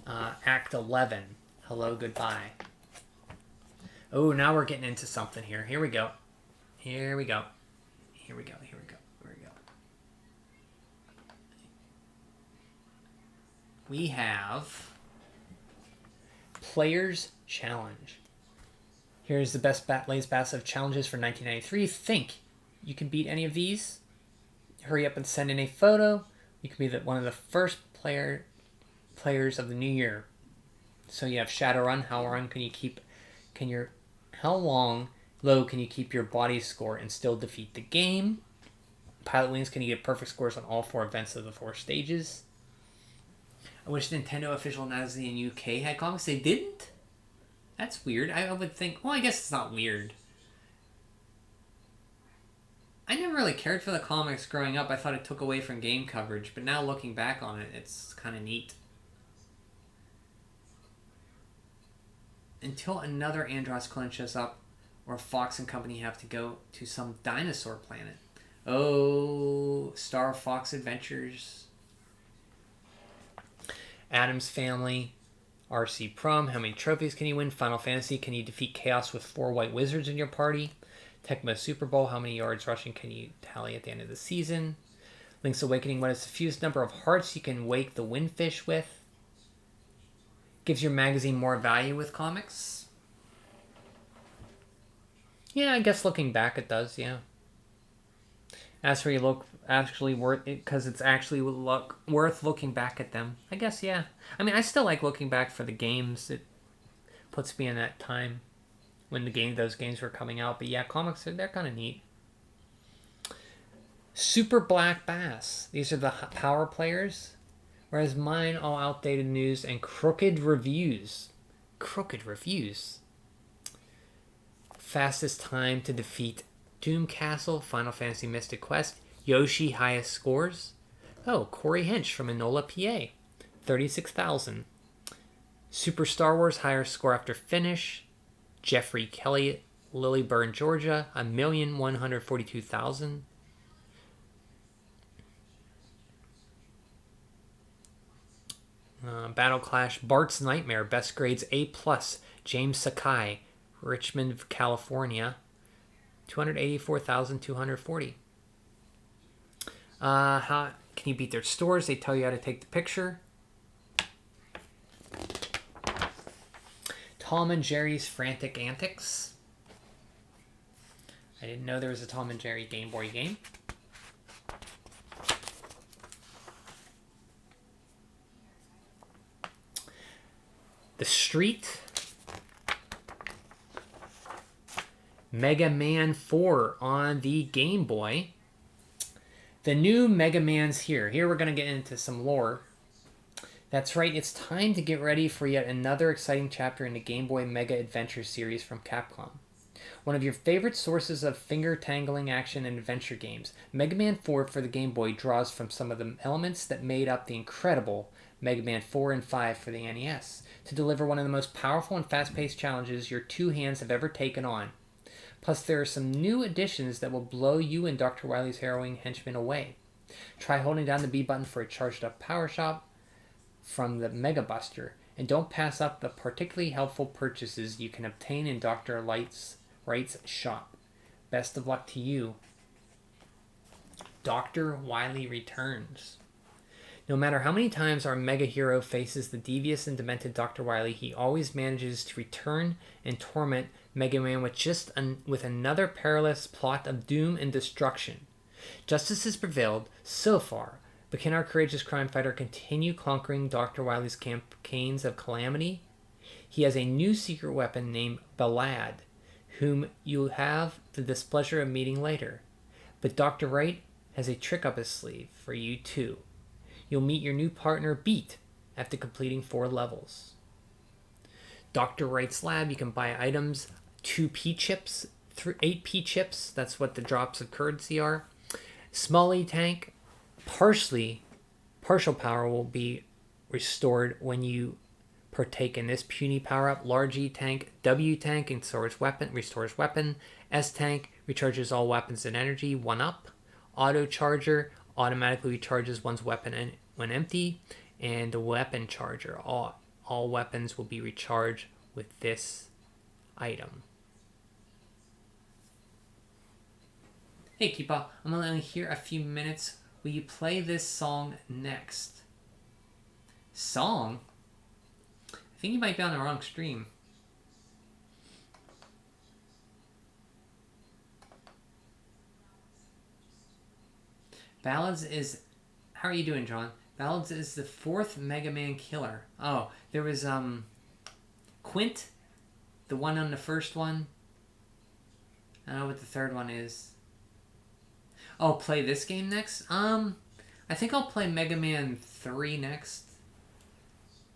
Act 11. Hello, goodbye. Oh, now we're getting into something here. Here we go. Here we go. Here we go. Here we go. Here we go. We have Players Challenge. Here's the best latest batch of challenges for 1993. Think you can beat any of these? Hurry up and send in a photo. You can be one of the first players of the new year. So you have Shadowrun. How long low can you keep your body score and still defeat the game? Pilot Wings, can you get perfect scores on all 4 events of the 4 stages? I wish Nintendo official Nasdaq in UK had comics. They didn't? That's weird. I would think, well, I guess it's not weird. I never really cared for the comics growing up. I thought it took away from game coverage, but now looking back on it, it's kind of neat. Until another Andros clone shows up, or Fox and company have to go to some dinosaur planet. Oh, Star Fox Adventures. Addams Family. RC Prom. How many trophies can you win? Final Fantasy. Can you defeat Chaos with 4 white wizards in your party? Tecmo Super Bowl. How many yards rushing can you tally at the end of the season? Link's Awakening. What is the fewest number of hearts you can wake the windfish with? Gives your magazine more value with comics. Yeah, I guess looking back it does, yeah. As for you look actually worth it because it's actually worth looking back at them. I guess, yeah. I mean, I still like looking back for the games. It puts me in that time when those games were coming out. But yeah, comics, they're kind of neat. Super Black Bass. These are the power players. Whereas mine, all outdated news and crooked reviews. Crooked reviews. Fastest time to defeat Doom Castle, Final Fantasy Mystic Quest, Yoshi highest scores. Oh, Corey Hinch from Enola, PA, 36,000. Super Star Wars higher score after finish. Jeffrey Kelly, Lilliburn, Georgia, 1,142,000. Battle Clash, Bart's Nightmare, best grades A+, James Sakai, Richmond, California, 284,240. How can you beat their stores? They tell you how to take the picture. Tom and Jerry's Frantic Antics. I didn't know there was a Tom and Jerry Game Boy game. The Street. Mega Man 4 on the Game Boy. The new Mega Man's here. Here we're going to get into some lore. That's right, it's time to get ready for yet another exciting chapter in the Game Boy Mega Adventure series from Capcom. One of your favorite sources of finger-tangling action and adventure games, Mega Man 4 for the Game Boy draws from some of the elements that made up the incredible Mega Man 4 and 5 for the NES to deliver one of the most powerful and fast-paced challenges your two hands have ever taken on. Plus, there are some new additions that will blow you and Dr. Wily's harrowing henchmen away. Try holding down the B button for a charged-up power shot from the Mega Buster, and don't pass up the particularly helpful purchases you can obtain in Dr. Wright's shop. Best of luck to you. Dr. Wily returns. No matter how many times our mega hero faces the devious and demented Dr. Wily, he always manages to return and torment Mega Man with another perilous plot of doom and destruction. Justice has prevailed so far, but can our courageous crime fighter continue conquering Dr. Wily's campaigns of calamity? He has a new secret weapon named Balad, whom you'll have the displeasure of meeting later. But Dr. Wright has a trick up his sleeve for you too. You'll meet your new partner, Beat, after completing 4 levels. Dr. Wright's lab, you can buy items, 2 P-chips, 8 P-chips, that's what the drops of currency are. Small E-tank, partial power will be restored when you partake in this puny power-up. Large E-tank, W-tank, restores weapon. S-tank, recharges all weapons and energy, 1-up. Auto charger, automatically recharges one's weapon when empty, and the weapon charger All weapons will be recharged with this item. Hey, Keepa, I'm only here a few minutes. Will you play this song next? Song? I think you might be on the wrong stream. Ballads is... How are you doing, John? Ballads is the 4th Mega Man killer. Oh, there was, Quint, the one on the first one. I don't know what the third one is. Oh, play this game next? I think I'll play Mega Man 3 next.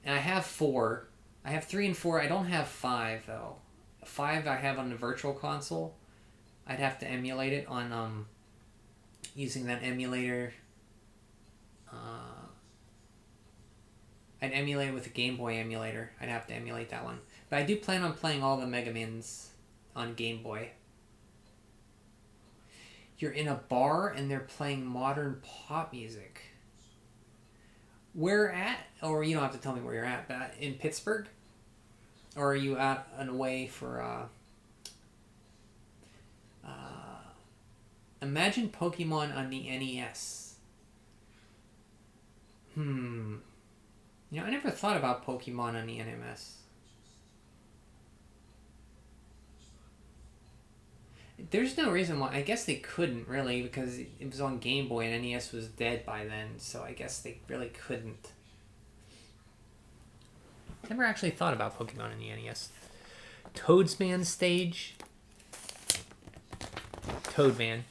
And I have 4. I have 3 and 4. I don't have 5, though. 5 I have on the Virtual Console. I'd have to emulate it on, using that emulator. I'd emulate it with a Game Boy emulator. I'd have to emulate that one. But I do plan on playing all the Mega Mans on Game Boy. You're in a bar and they're playing modern pop music. Where at? Or you don't have to tell me where you're at, but in Pittsburgh? Or are you out and away for... Imagine Pokemon on the NES. You know, I never thought about Pokemon on the NMS. There's no reason why. I guess they couldn't, really, because it was on Game Boy and NES was dead by then, so I guess they really couldn't. Never actually thought about Pokemon in the NES. Toadsman stage. Toadman.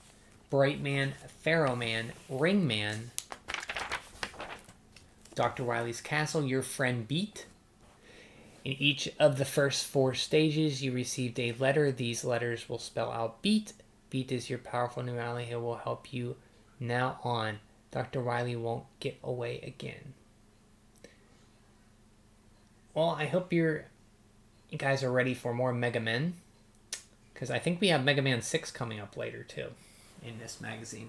Brightman. Pharaohman. Ringman. Dr. Wily's Castle, your friend Beat. In each of the first 4 stages, you received a letter. These letters will spell out Beat. Beat is your powerful new ally who will help you now on. Dr. Wily won't get away again. Well, I hope you guys are ready for more Mega Men. Because I think we have Mega Man 6 coming up later, too, in this magazine.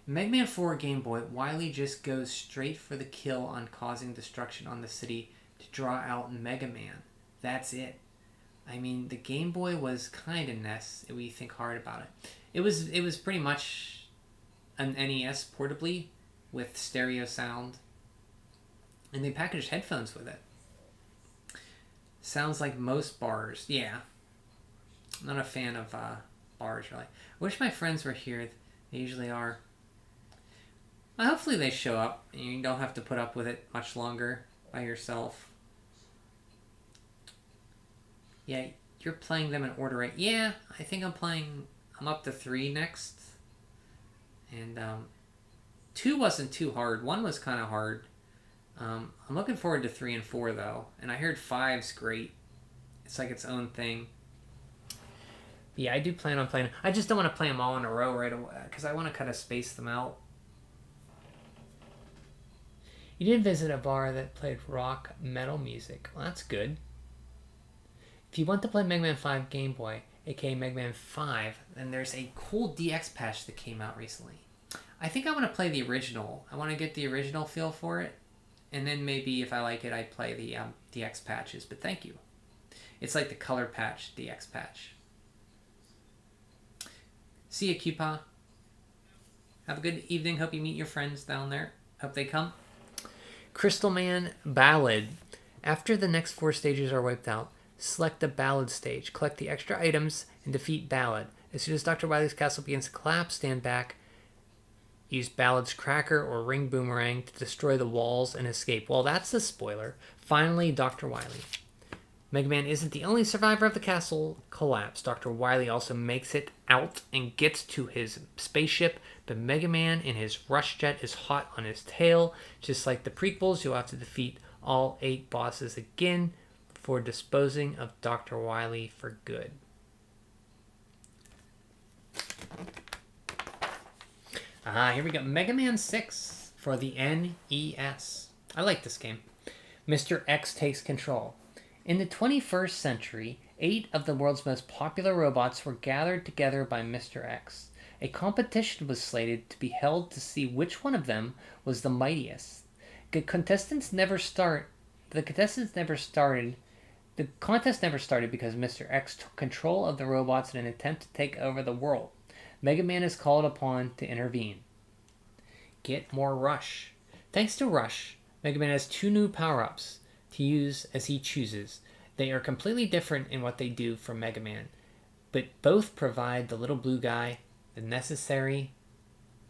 Mega Man 4 Game Boy, Wily just goes straight for the kill on causing destruction on the city to draw out Mega Man. That's it. I mean, the Game Boy was kind of NES, if we think hard about it. It was pretty much an NES portably with stereo sound. And they packaged headphones with it. Sounds like most bars. Yeah. I'm not a fan of bars, really. I wish my friends were here. They usually are. Well, hopefully they show up and you don't have to put up with it much longer by yourself. Yeah, you're playing them in order, right? Yeah, I think I'm up to 3 next. And 2 wasn't too hard. 1 was kind of hard. I'm looking forward to 3 and 4, though. And I heard 5's great. It's like its own thing. Yeah, I do plan on playing. I just don't want to play them all in a row right away because I want to kind of space them out. You did visit a bar that played rock metal music. Well, that's good. If you want to play Mega Man 5 Game Boy, aka Mega Man 5, then there's a cool DX patch that came out recently. I think I want to play the original. I want to get the original feel for it. And then maybe if I like it, I'd play the DX patches. But thank you. It's like the color patch, DX patch. See ya, Cupa. Have a good evening. Hope you meet your friends down there. Hope they come. Crystal Man Ballad. After the next 4 stages are wiped out, select the Ballad stage. Collect the extra items and defeat Ballad. As soon as Dr. Wily's castle begins to collapse, stand back. Use Ballad's cracker or ring boomerang to destroy the walls and escape. Well, that's a spoiler. Finally, Dr. Wily. Mega Man isn't the only survivor of the castle collapse. Dr. Wily also makes it out and gets to his spaceship, but Mega Man in his rush jet is hot on his tail. Just like the prequels, you'll have to defeat all 8 bosses again before disposing of Dr. Wily for good. Here we go. Mega Man 6 for the NES. I like this game. Mr. X takes control. In the 21st century, 8 of the world's most popular robots were gathered together by Mr. X. A competition was slated to be held to see which one of them was the mightiest. The contestants never start The contestants never started. The contest never started because Mr. X took control of the robots in an attempt to take over the world. Mega Man is called upon to intervene. Get more Rush. Thanks to Rush, Mega Man has 2 new power-ups to use as he chooses. They are completely different in what they do from Mega Man, but both provide the little blue guy the necessary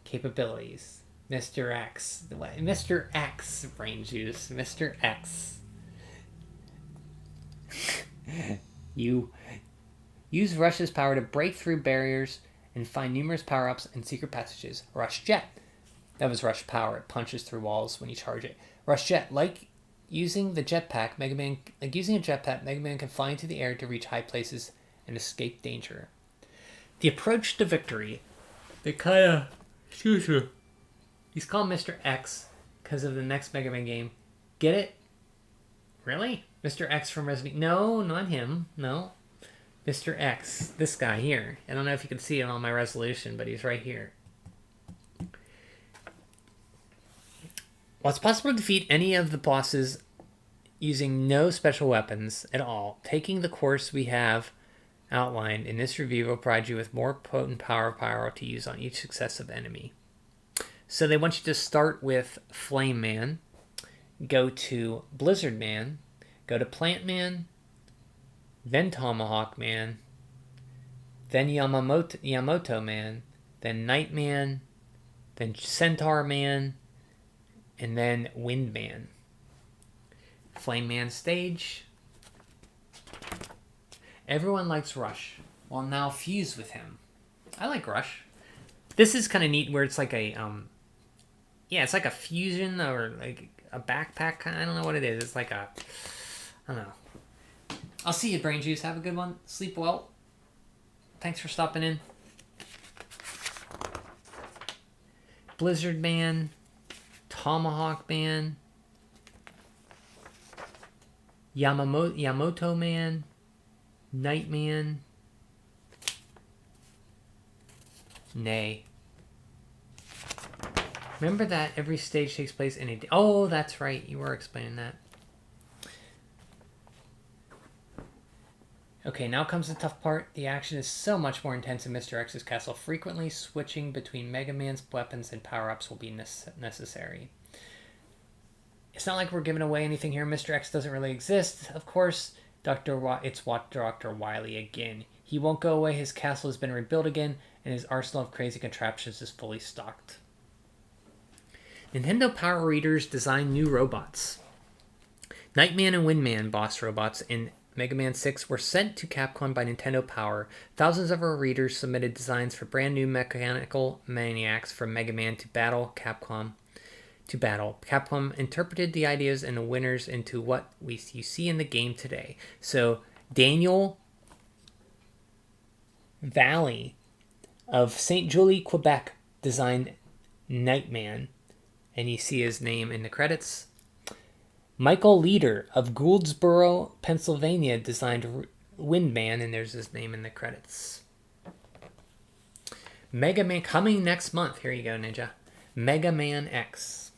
capabilities. Mr. X. Mr. X, brain juice. Mr. X. You use Rush's power to break through barriers and find numerous power-ups and secret passages. Rush Jet. That was Rush Power. It punches through walls when you charge it. Rush Jet. Like using a jetpack, Mega Man can fly into the air to reach high places and escape danger. The approach to victory. They kind of... He's called Mr. X because of the next Mega Man game. Get it? Really? Mr. X from Resident Evil. No, not him. No. Mr. X. This guy here. I don't know if you can see it on my resolution, but he's right here. While it's possible to defeat any of the bosses using no special weapons at all, taking the course we have outlined in this review will provide you with more potent power to use on each successive enemy. So they want you to start with Flame Man, go to Blizzard Man, go to Plant Man, then Tomahawk Man, then Yamato Man, then Night Man, then Centaur Man, and then Wind Man. Flame Man stage. Everyone likes Rush. Well, now fuse with him. I like Rush. This is kind of neat where it's like a, it's like a fusion or like a backpack. I don't know what it is. It's like a, I don't know. I'll see you, Brain Juice. Have a good one. Sleep well. Thanks for stopping in. Blizzard Man. Tomahawk Man. Yamato Man. Night Man. Nay. Remember that every stage takes place in a... Oh, that's right. You were explaining that. Okay, now comes the tough part. The action is so much more intense in Mr. X's castle. Frequently switching between Mega Man's weapons and power-ups will be necessary. It's not like we're giving away anything here. Mr. X doesn't really exist. Of course, it's Dr. Wily again. He won't go away. His castle has been rebuilt again, and his arsenal of crazy contraptions is fully stocked. Nintendo Power Readers designed new robots. Nightman and Windman boss robots in Mega Man 6 were sent to Capcom by Nintendo Power. Thousands of our readers submitted designs for brand new mechanical maniacs from Mega Man to battle Capcom. Capcom interpreted the ideas and the winners into what you see in the game today. So Daniel Valley of St. Julie, Quebec designed Nightman, and you see his name in the credits. Michael Leader of Gouldsboro, Pennsylvania designed Windman, and there's his name in the credits. Mega Man coming next month. Here you go, Ninja. Mega Man X.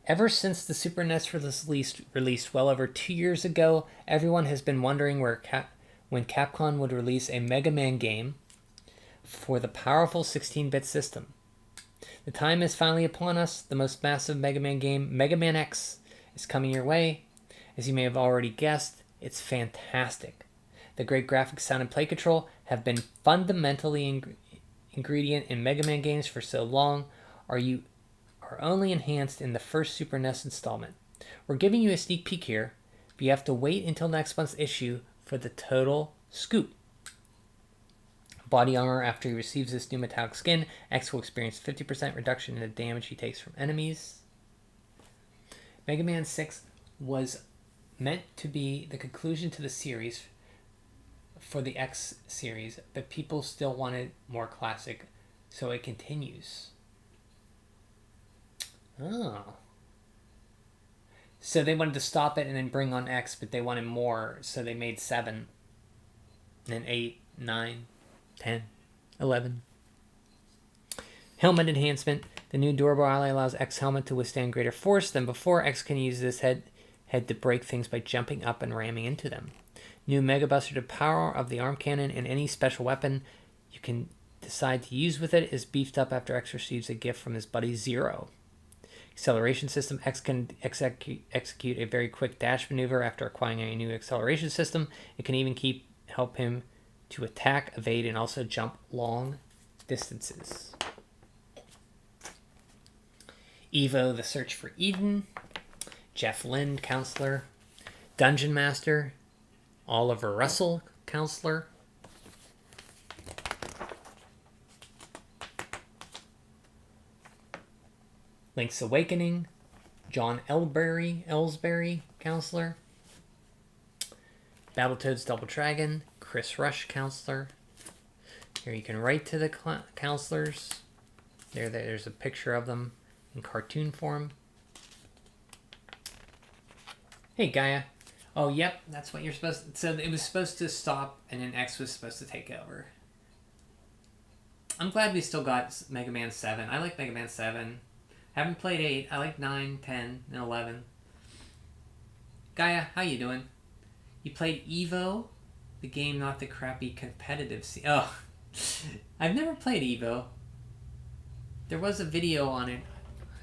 Ever since the Super NES was released well over 2 years ago, everyone has been wondering when Capcom would release a Mega Man game for the powerful 16-bit system. The time is finally upon us. The most massive Mega Man game, Mega Man X, is coming your way. As you may have already guessed, it's fantastic. The great graphics, sound, and play control have been fundamentally ingredient in Mega Man games for so long, are only enhanced in the first Super NES installment. We're giving you a sneak peek here, but you have to wait until next month's issue for the total scoop. Body armor. After he receives this new metallic skin, X will experience 50% reduction in the damage he takes from enemies. Mega Man 6 was meant to be the conclusion to the series for the X series, but people still wanted more classic, so it continues. Oh. So they wanted to stop it and then bring on X, but they wanted more, so they made 7. And then 8, 9, 10, 11. Helmet enhancement. The new durable ally allows X helmet to withstand greater force than before. X can use this had to break things by jumping up and ramming into them. New Mega Buster, the power of the arm cannon and any special weapon you can decide to use with it is beefed up after X receives a gift from his buddy Zero. Acceleration system. X can execute a very quick dash maneuver after acquiring a new acceleration system. It can even help him to attack, evade, and also jump long distances. Evo, the Search for Eden. Jeff Lind, Counselor. Dungeon Master. Oliver Russell, Counselor. Link's Awakening. John Ellsbury, Counselor. Battletoads Double Dragon. Chris Rush, Counselor. Here you can write to the counselors. There's a picture of them in cartoon form. Hey, Gaia. Oh, yep, that's what you're supposed to... So it was supposed to stop, and then X was supposed to take over. I'm glad we still got Mega Man 7. I like Mega Man 7. Haven't played 8. I like 9, 10, and 11. Gaia, how you doing? You played Evo? The game, not the crappy competitive scene. Oh, I've never played Evo. There was a video on it.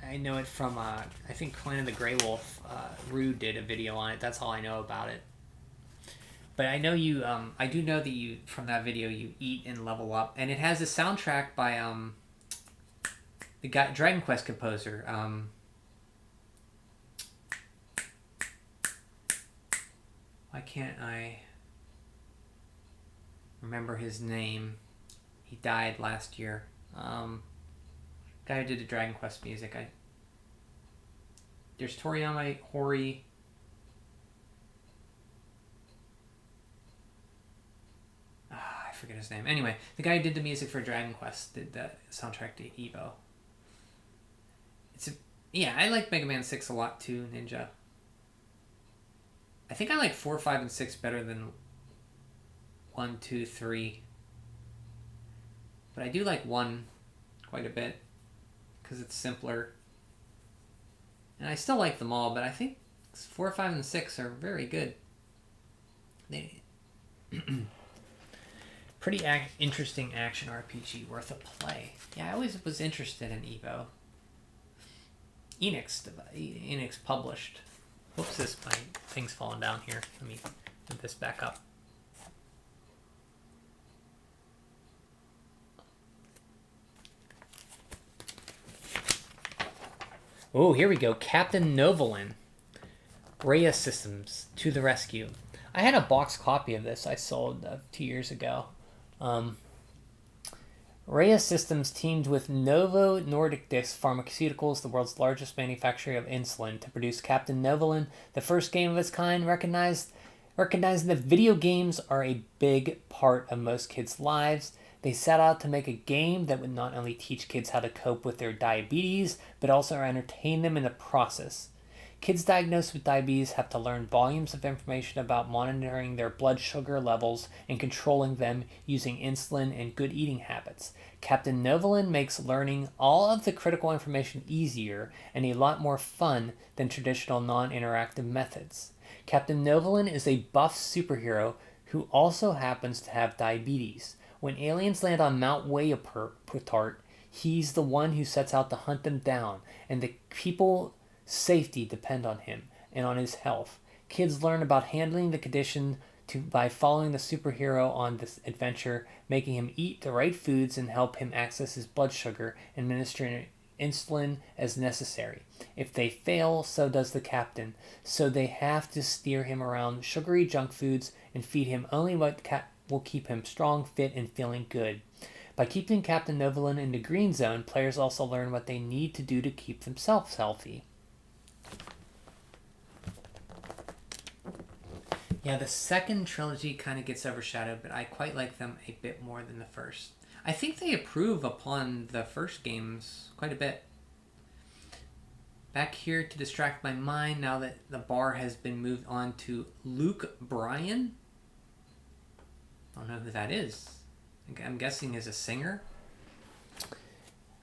I know it from, I think Clan of the Grey Wolf, Rude did a video on it. That's all I know about it. But I know you, I do know that you, from that video, you eat and level up. And it has a soundtrack by, the guy, Dragon Quest composer. Why can't I remember his name? He died last year. Guy who did the Dragon Quest music. There's Toriyama Hori. I forget his name. Anyway, the guy who did the music for Dragon Quest did the soundtrack to Evo. Yeah, I like Mega Man 6 a lot too, Ninja. I think I like 4, 5, and 6 better than 1, 2, 3. But I do like 1 quite a bit because it's simpler. And I still like them all, but I think 4, 5, and 6 are very good. Pretty interesting action RPG, worth a play. Yeah, I always was interested in Evo. Enix published. Whoops, my thing's falling down here. Let me move this back up. Oh, here we go. Captain Novolin. Rhea Systems to the rescue. I had a box copy of this I sold 2 years ago. Rhea Systems teamed with Novo Nordisk Pharmaceuticals, the world's largest manufacturer of insulin, to produce Captain Novolin, the first game of its kind, recognizing that video games are a big part of most kids' lives. They set out to make a game that would not only teach kids how to cope with their diabetes, but also entertain them in the process. Kids diagnosed with diabetes have to learn volumes of information about monitoring their blood sugar levels and controlling them using insulin and good eating habits. Captain Novolin makes learning all of the critical information easier and a lot more fun than traditional non-interactive methods. Captain Novolin is a buff superhero who also happens to have diabetes. When aliens land on Mount Wayaport, he's the one who sets out to hunt them down, and the people's safety depend on him and on his health. Kids learn about handling the condition by following the superhero on this adventure, making him eat the right foods and help him access his blood sugar, administering insulin as necessary. If they fail, so does the captain, so they have to steer him around sugary junk foods and feed him only what will keep him strong, fit, and feeling good. By keeping Captain Novolin in the green zone, players also learn what they need to do to keep themselves healthy. Yeah, the second trilogy kind of gets overshadowed, but I quite like them a bit more than the first. I think they improve upon the first games quite a bit. Back here to distract my mind now that the bar has been moved on to Luke Bryan. I don't know who that is. I'm guessing is a singer.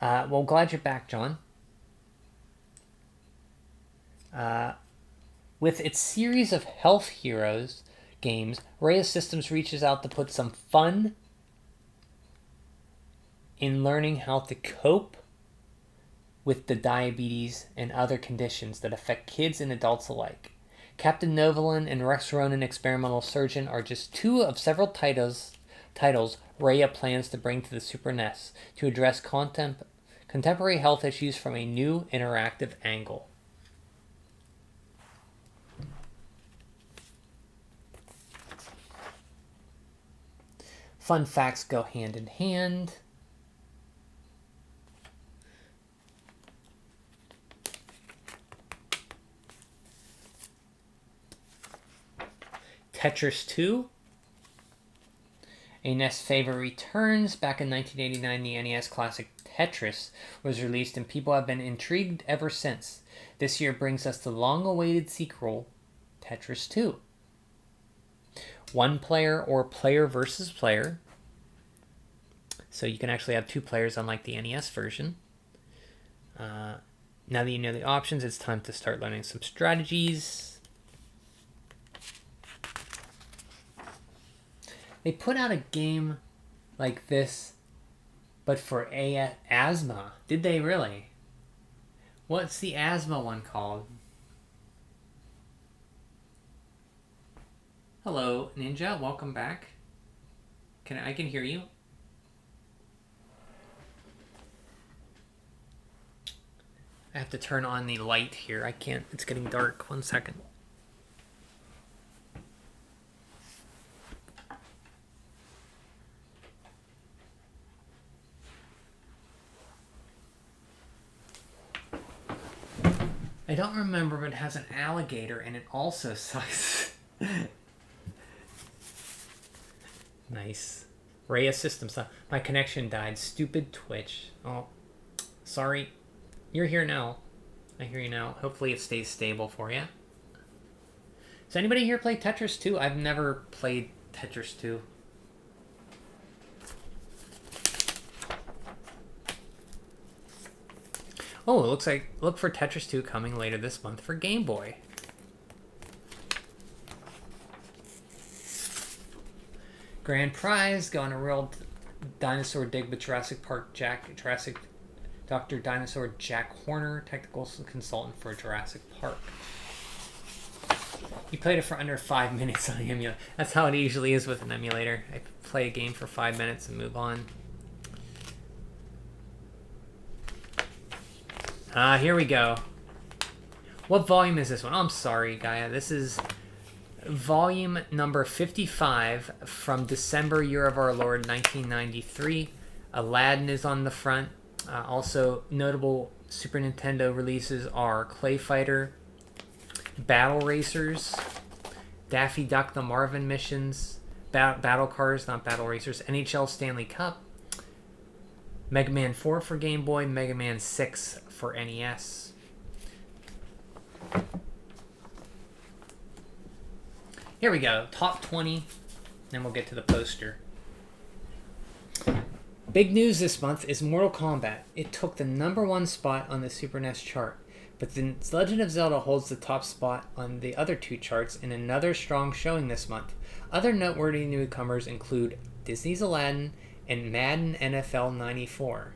Well, glad you're back, John. With its series of health heroes games, Rhea Systems reaches out to put some fun in learning how to cope with the diabetes and other conditions that affect kids and adults alike. Captain Novolin and Rex Ronan Experimental Surgeon are just two of several titles Rhea plans to bring to the Super NES to address contemporary health issues from a new interactive angle. Fun facts go hand in hand. Tetris 2. A NES favorite returns. Back in 1989, the NES classic Tetris was released, and people have been intrigued ever since. This year brings us the long-awaited sequel, Tetris 2. One player or player versus player. So you can actually have two players, unlike the NES version. Now that you know the options, it's time to start learning some strategies. They put out a game like this, but for asthma. Did they really? What's the asthma one called? Hello, Ninja. Welcome back. I can hear you. I have to turn on the light here. I can't. It's getting dark. 1 second. I don't remember, but it has an alligator and it also sucks. Nice. Rhea Systems. My connection died. Stupid Twitch. Oh, sorry. You're here now. I hear you now. Hopefully it stays stable for you. Does anybody here play Tetris 2? I've never played Tetris 2. Oh, it looks like, look for Tetris 2 coming later this month for Game Boy. Grand prize, go on a real dinosaur dig with Jurassic Dr. Dinosaur Jack Horner, technical consultant for Jurassic Park. You played it for under 5 minutes on the emulator. That's how it usually is with an emulator. I play a game for 5 minutes and move on. Here we go. What volume is this one? Oh, I'm sorry, Gaia. This is volume number 55 from December, Year of Our Lord, 1993. Aladdin is on the front. Also, notable Super Nintendo releases are Clay Fighter, Battle Racers, Daffy Duck, The Marvin Missions, Battle Cars, not Battle Racers, NHL Stanley Cup, Mega Man 4 for Game Boy, Mega Man 6 for NES. Here we go, top 20, then we'll get to the poster. Big news this month is Mortal Kombat. It took the #1 spot on the Super NES chart, but The Legend of Zelda holds the top spot on the other two charts in another strong showing this month. Other noteworthy newcomers include Disney's Aladdin and Madden NFL 94.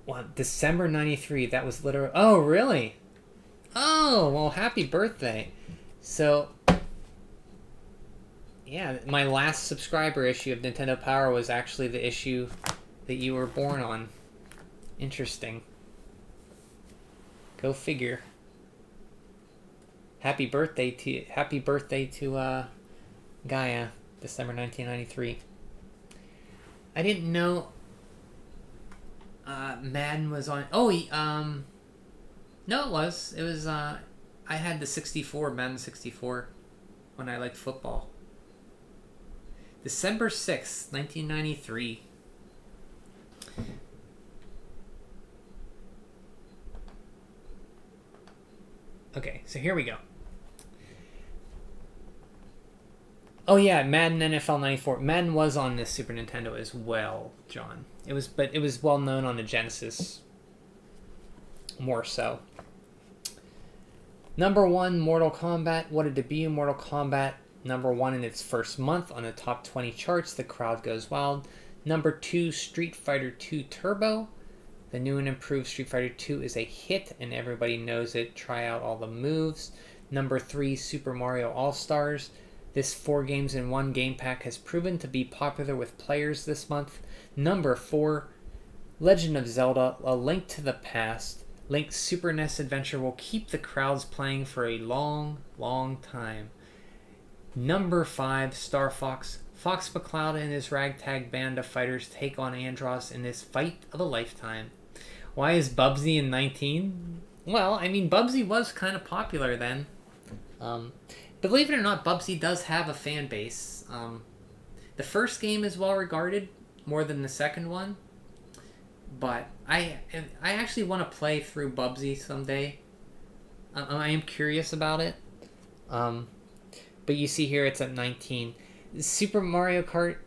Well, December 93, that was literally... Oh, really? Oh, well, happy birthday. So, yeah, my last subscriber issue of Nintendo Power was actually the issue that you were born on. Interesting. Go figure. Happy birthday to Gaia, December 1993. I didn't know Madden was on. Oh, no, it was. It was. I had the 64, Madden 64, when I liked football. December 6th, 1993. Okay, so here we go. Oh yeah, Madden NFL 94. Madden was on the Super Nintendo as well, John. It was well known on the Genesis more so. Number 1, Mortal Kombat. What a debut, Mortal Kombat. Number 1 in its first month on the top 20 charts. The crowd goes wild. Number 2, Street Fighter 2 Turbo. The new and improved Street Fighter 2 is a hit and everybody knows it. Try out all the moves. Number 3, Super Mario All-Stars. This 4 games in 1 game pack has proven to be popular with players this month. Number 4, Legend of Zelda, A Link to the Past. Link's Super NES adventure will keep the crowds playing for a long, long time. Number 5, Star Fox. Fox McCloud and his ragtag band of fighters take on Andross in this fight of a lifetime. Why is Bubsy in 19? Well, I mean, Bubsy was kind of popular then. Believe it or not, Bubsy does have a fan base. The first game is well regarded, more than the second one. But I actually want to play through Bubsy someday. I am curious about it. But you see here it's at 19. Super Mario Kart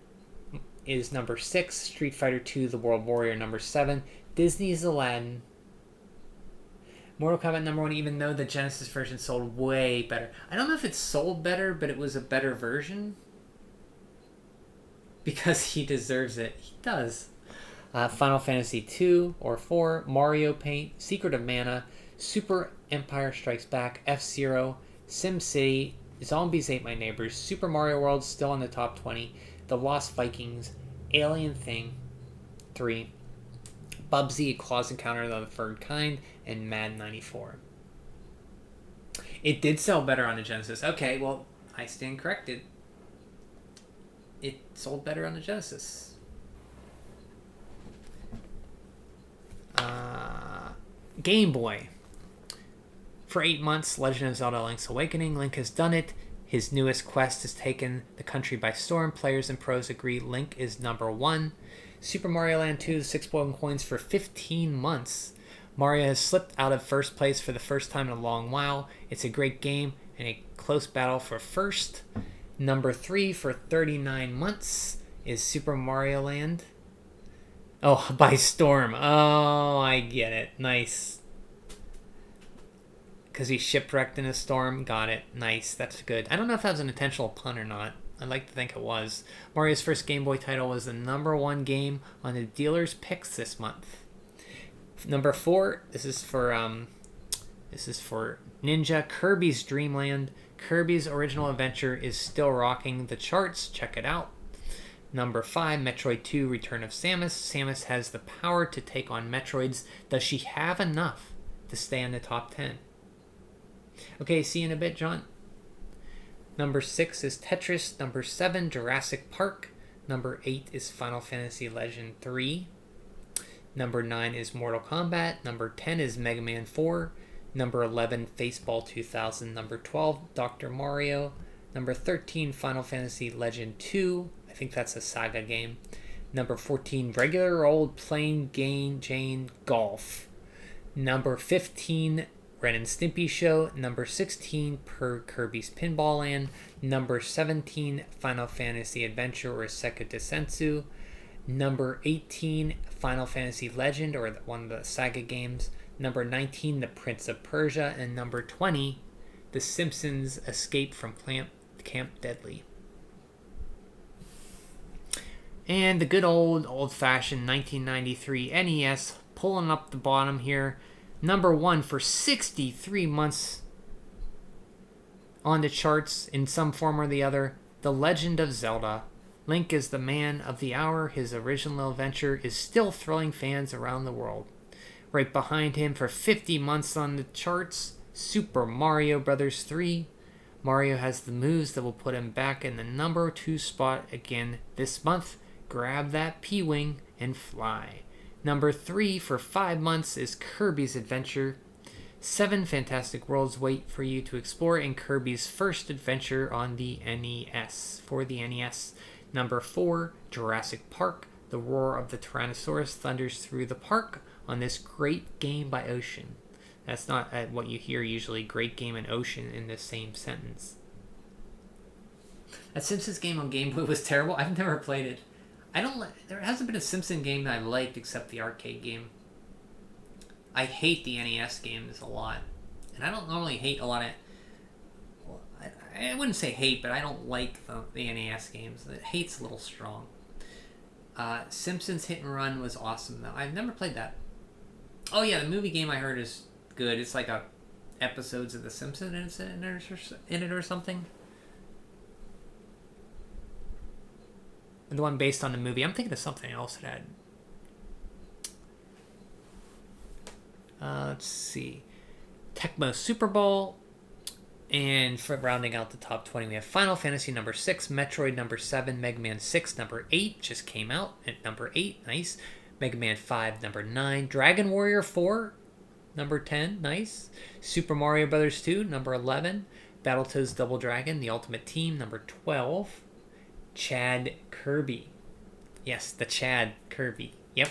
is number 6. Street Fighter 2 The World Warrior number 7. Disney's Aladdin. Mortal Kombat number 1, even though the Genesis version sold way better. I don't know if it sold better, but it was a better version. Because he deserves it. He does. Final Fantasy 2 or 4, Mario Paint, Secret of Mana, Super Empire Strikes Back, F-Zero, SimCity, Zombies Ate My Neighbors, Super Mario World still in the top 20, The Lost Vikings, Alien Thing 3, Bubsy, Claws Encounter of the Third Kind, and Mad 94. It did sell better on the Genesis. Okay, well, I stand corrected. It sold better on the Genesis. Game Boy. For 8 months, Legend of Zelda Link's Awakening. Link has done it. His newest quest has taken the country by storm. Players and pros agree Link is number 1. Super Mario Land 2, 6 golden coins for 15 months. Mario has slipped out of first place for the first time in a long while. It's a great game and a close battle for first. Number 3 for 39 months is Super Mario Land. Oh, by storm. Oh, I get it. Nice. Because he shipwrecked in a storm. Got it. Nice. That's good. I don't know if that was an intentional pun or not. I'd like to think it was. Mario's first Game Boy title was the number 1 game on the dealer's picks this month. Number 4, this is for Ninja, Kirby's Dream Land. Kirby's original adventure is still rocking the charts. Check it out. Number 5, Metroid 2, Return of Samus. Samus has the power to take on Metroids. Does she have enough to stay in the top 10? Okay, see you in a bit, John. Number 6 is Tetris. Number 7, Jurassic Park. Number 8 is Final Fantasy Legend 3. Number 9 is Mortal Kombat. Number 10 is Mega Man 4. Number 11, Faceball 2000. Number 12, Dr. Mario. Number 13, Final Fantasy Legend 2. I think that's a Saga game. Number 14, regular old plain Jane Golf. Number 15, Ren and Stimpy Show. Number 16, Per Kirby's Pinball Land. Number 17, Final Fantasy Adventure or Seka Densetsu. Number 18, Final Fantasy Legend or one of the Saga games. Number 19, The Prince of Persia. And number 20, The Simpsons Escape from Camp Deadly. And the good old-fashioned 1993 NES, pulling up the bottom here. Number 1 for 63 months on the charts in some form or the other. The Legend of Zelda. Link is the man of the hour. His original adventure is still thrilling fans around the world. Right behind him for 50 months on the charts, Super Mario Bros. 3. Mario has the moves that will put him back in the number 2 spot again this month. Grab that P-Wing and fly. Number 3 for 5 months is Kirby's Adventure. 7 fantastic worlds wait for you to explore in Kirby's first adventure on the NES. For the NES. Number 4, Jurassic Park. The roar of the Tyrannosaurus thunders through the park on this great game by Ocean. That's not what you hear usually, great game and Ocean in the same sentence. That Simpsons game on Game Boy was terrible. I've never played it. There hasn't been a Simpson game that I liked except the arcade game. I hate the NES games a lot, and I don't normally hate a lot of. Well, I wouldn't say hate, but I don't like the NES games. The hate's a little strong. Simpsons Hit and Run was awesome though. I've never played that. Oh yeah, the movie game I heard is good. It's like a episodes of The Simpsons in it or something. The one based on the movie. I'm thinking of something else that had. Let's see. Tecmo Super Bowl. And for rounding out the top 20, we have Final Fantasy number 6, Metroid number 7, Mega Man 6 number 8 just came out at number 8, nice. Mega Man 5 number 9, Dragon Warrior 4 number 10, nice. Super Mario Bros. 2 number 11, Battletoads Double Dragon, The Ultimate Team number 12, Chad Kirby. Yes, the Chad Kirby. Yep.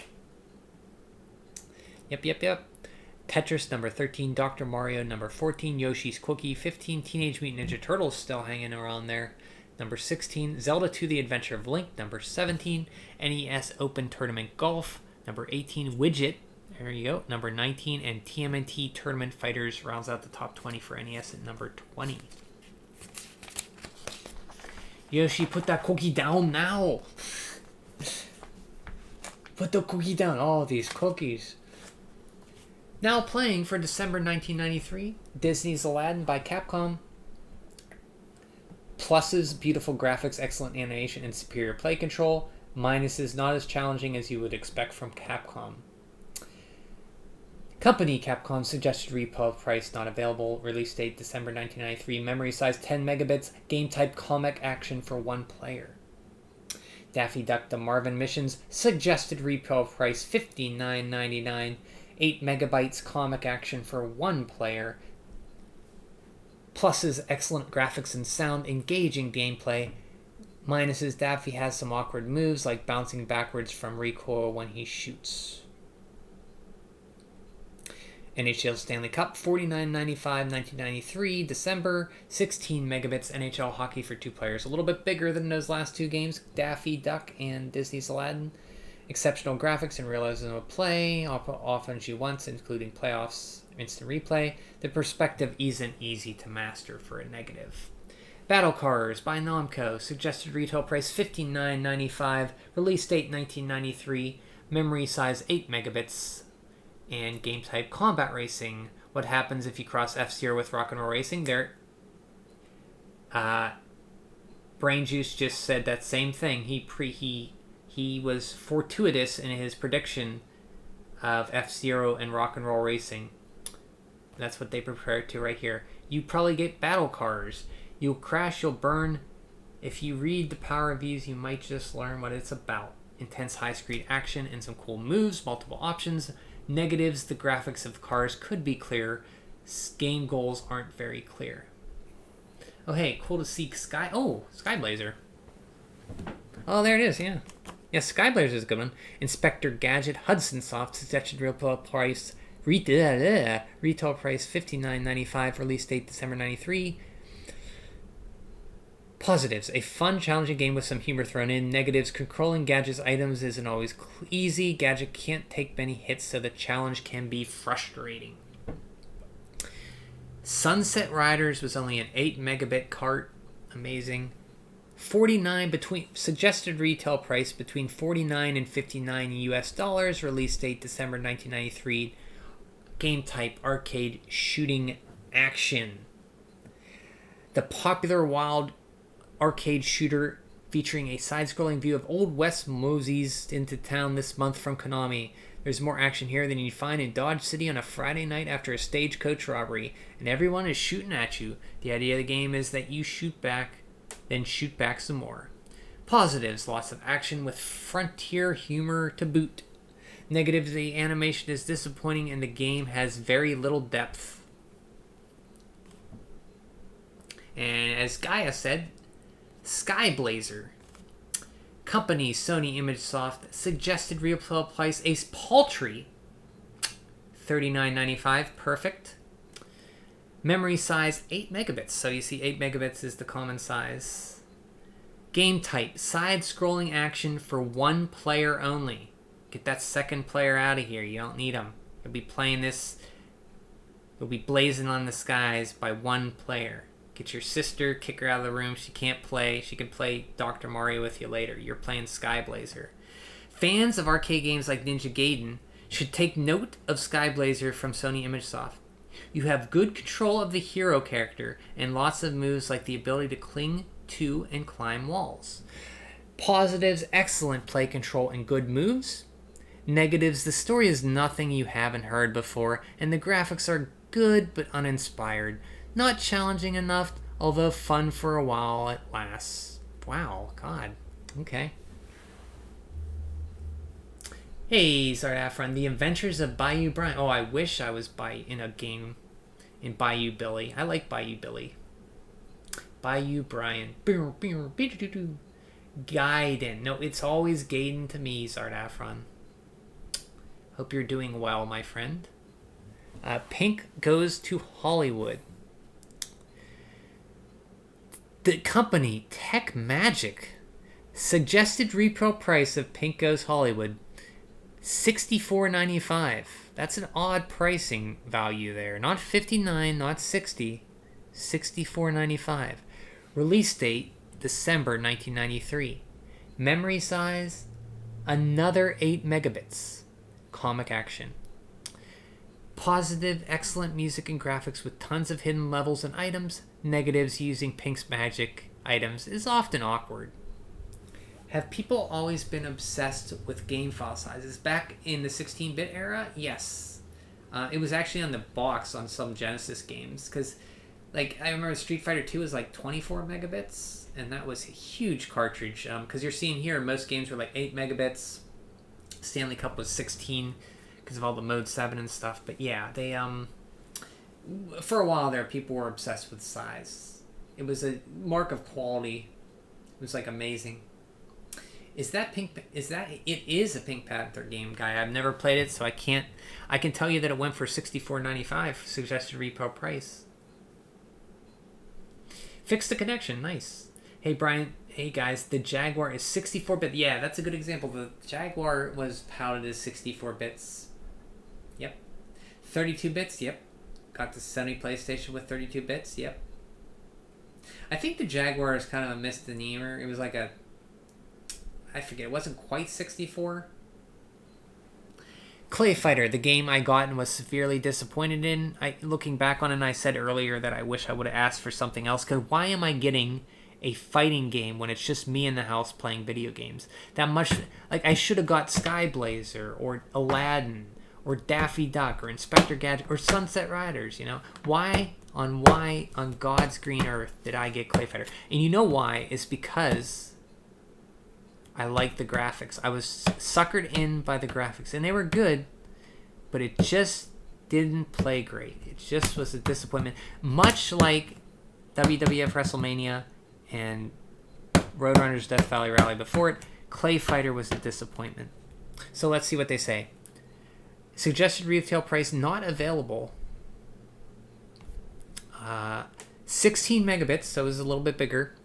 Tetris number 13, Dr. Mario number 14, Yoshi's Cookie 15, Teenage Mutant Ninja Turtles still hanging around there. Number 16, Zelda 2 The Adventure of Link number 17, NES Open Tournament Golf number 18, Widget, there you go, number 19, and TMNT Tournament Fighters rounds out the top 20 for NES at number 20. Yoshi, put that cookie down now. Put the cookie down. Oh, these cookies. Now playing for December 1993, Disney's Aladdin by Capcom. Pluses, beautiful graphics, excellent animation, and superior play control. Minuses, not as challenging as you would expect from Capcom. Company Capcom suggested repo price not available. Release date December 1993. Memory size 10 megabits. Game type comic action for one player. Daffy Duck The Marvin Missions suggested retail price $59.99. 8 megabytes comic action for one player. Pluses, excellent graphics and sound, engaging gameplay. Minuses, Daffy has some awkward moves like bouncing backwards from recoil when he shoots. NHL Stanley Cup, $49.95, 1993, December, 16 megabits, NHL hockey for two players. A little bit bigger than those last two games, Daffy Duck and Disney's Aladdin. Exceptional graphics and realism of play, offense you once, including playoffs, instant replay. The perspective isn't easy to master for a negative. Battle Cars by Namco, suggested retail price $59.95, release date 1993, memory size 8 megabits, and game type combat racing. What happens if you cross F-Zero with Rock and Roll Racing? Brain Juice just said that same thing. He was fortuitous in his prediction of F-Zero and Rock and Roll Racing. That's what they prepared to right here. You probably get Battle Cars. You'll crash, you'll burn. If you read the power reviews, you might just learn what it's about. Intense high-speed action and some cool moves, multiple options. Negatives, the graphics of cars could be clear. Game goals aren't very clear. Oh, hey, cool to see Sky Blazer. Oh, there it is, yeah. Yeah, Sky Blazer is a good one. Inspector Gadget, Hudson Soft, suggested retail price $59.95, release date December 93. Positives, a fun, challenging game with some humor thrown in. Negatives, controlling Gadget's items isn't always easy. Gadget can't take many hits, so the challenge can be frustrating. Sunset Riders was only an 8 megabit cart. Amazing. Suggested retail price between $49 and $59 US. Release date December 1993. Game type arcade shooting action. The popular wild arcade shooter featuring a side-scrolling view of Old West moseys into town this month from Konami. There's more action here than you'd find in Dodge City on a Friday night after a stagecoach robbery, and everyone is shooting at you. The idea of the game is that you shoot back, then shoot back some more. Positives, lots of action with frontier humor to boot. Negatives, the animation is disappointing and the game has very little depth. And as Gaia said, Sky Blazer. Company Sony ImageSoft suggested retail price a paltry $39.95. Perfect. Memory size 8 megabits. So you see 8 megabits is the common size. Game type side-scrolling action for one player only. Get that second player out of here. You don't need them. You'll be playing this. You'll be blazing on the skies by one player. Get your sister, kick her out of the room. She can't play. She can play Dr. Mario with you later. You're playing Skyblazer. Fans of arcade games like Ninja Gaiden should take note of Skyblazer from Sony ImageSoft. You have good control of the hero character and lots of moves like the ability to cling to and climb walls. Positives, excellent play control and good moves. Negatives, the story is nothing you haven't heard before, and the graphics are good but uninspired. Not challenging enough, although fun for a while it lasts. Wow, God. Okay. Hey, Zardafron, The Adventures of Bayou Brian. Oh, I wish I was in a game in Bayou Billy. I like Bayou Billy. Bayou Brian. Gaiden. No, it's always Gaiden to me, Zardafron. Hope you're doing well, my friend. Pink Goes to Hollywood. The company Tech Magic suggested retail price of Pink Goes Hollywood $64.95. That's an odd pricing value there. Not $59, not $60. $64.95. Release date December 1993. Memory size another 8 megabits. Comic action. Positive, excellent music and graphics with tons of hidden levels and items. Negatives, using Pink's magic items is often awkward. Have people always been obsessed with game file sizes? Back in the 16-bit era, yes. It was actually on the box on some Genesis games, because like I remember Street Fighter 2 was like 24 megabits, and that was a huge cartridge. Because you're seeing here, most games were like 8 megabits. Stanley Cup was 16 because of all the Mode 7 and stuff. But yeah, they for a while there, people were obsessed with size. It was a mark of quality. It was like amazing. Is that Pink? It is a Pink Panther game, guy. I've never played it, so I can't. I can tell you that it went for $64.95 suggested retail price. Fix the connection, nice. Hey Brian, hey guys, the Jaguar is 64-bit. Yeah, that's a good example. The Jaguar was touted as 64 bits. Yep. 32 bits. Yep. Got the Sony PlayStation with 32 bits. Yep. I think the Jaguar is kind of a misdemeanor. It was like a, I forget, it wasn't quite 64. Clay Fighter, the game I got and was severely disappointed in. Looking back on it, I said earlier that I wish I would have asked for something else, because why am I getting a fighting game when it's just me in the house playing video games? That much, like, I should have got Skyblazer or Aladdin or Daffy Duck or Inspector Gadget or Sunset Riders, you know? Why on God's green earth did I get Clay Fighter? And you know why? It's because I like the graphics. I was suckered in by the graphics, and they were good, but it just didn't play great. It just was a disappointment. Much like WWF WrestleMania and Roadrunner's Death Valley Rally before it, Clay Fighter was a disappointment. So let's see what they say. Suggested retail price not available. 16 megabits, so it was a little bit bigger.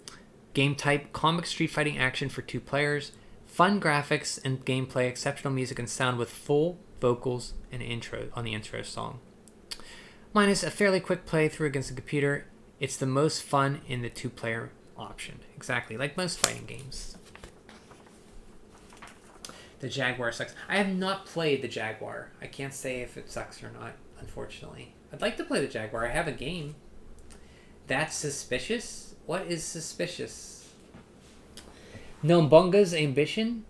Game type, comic street fighting action for 2 players. Fun graphics and gameplay, exceptional music and sound with full vocals and intro on the intro song. Minus a fairly quick playthrough against the computer. It's the most fun in the 2-player option. Exactly, like most fighting games. The Jaguar sucks. I have not played the Jaguar. I can't say if it sucks or not, unfortunately. I'd like to play the Jaguar. I have a game. That's suspicious? What is suspicious? Nombunga's Ambition,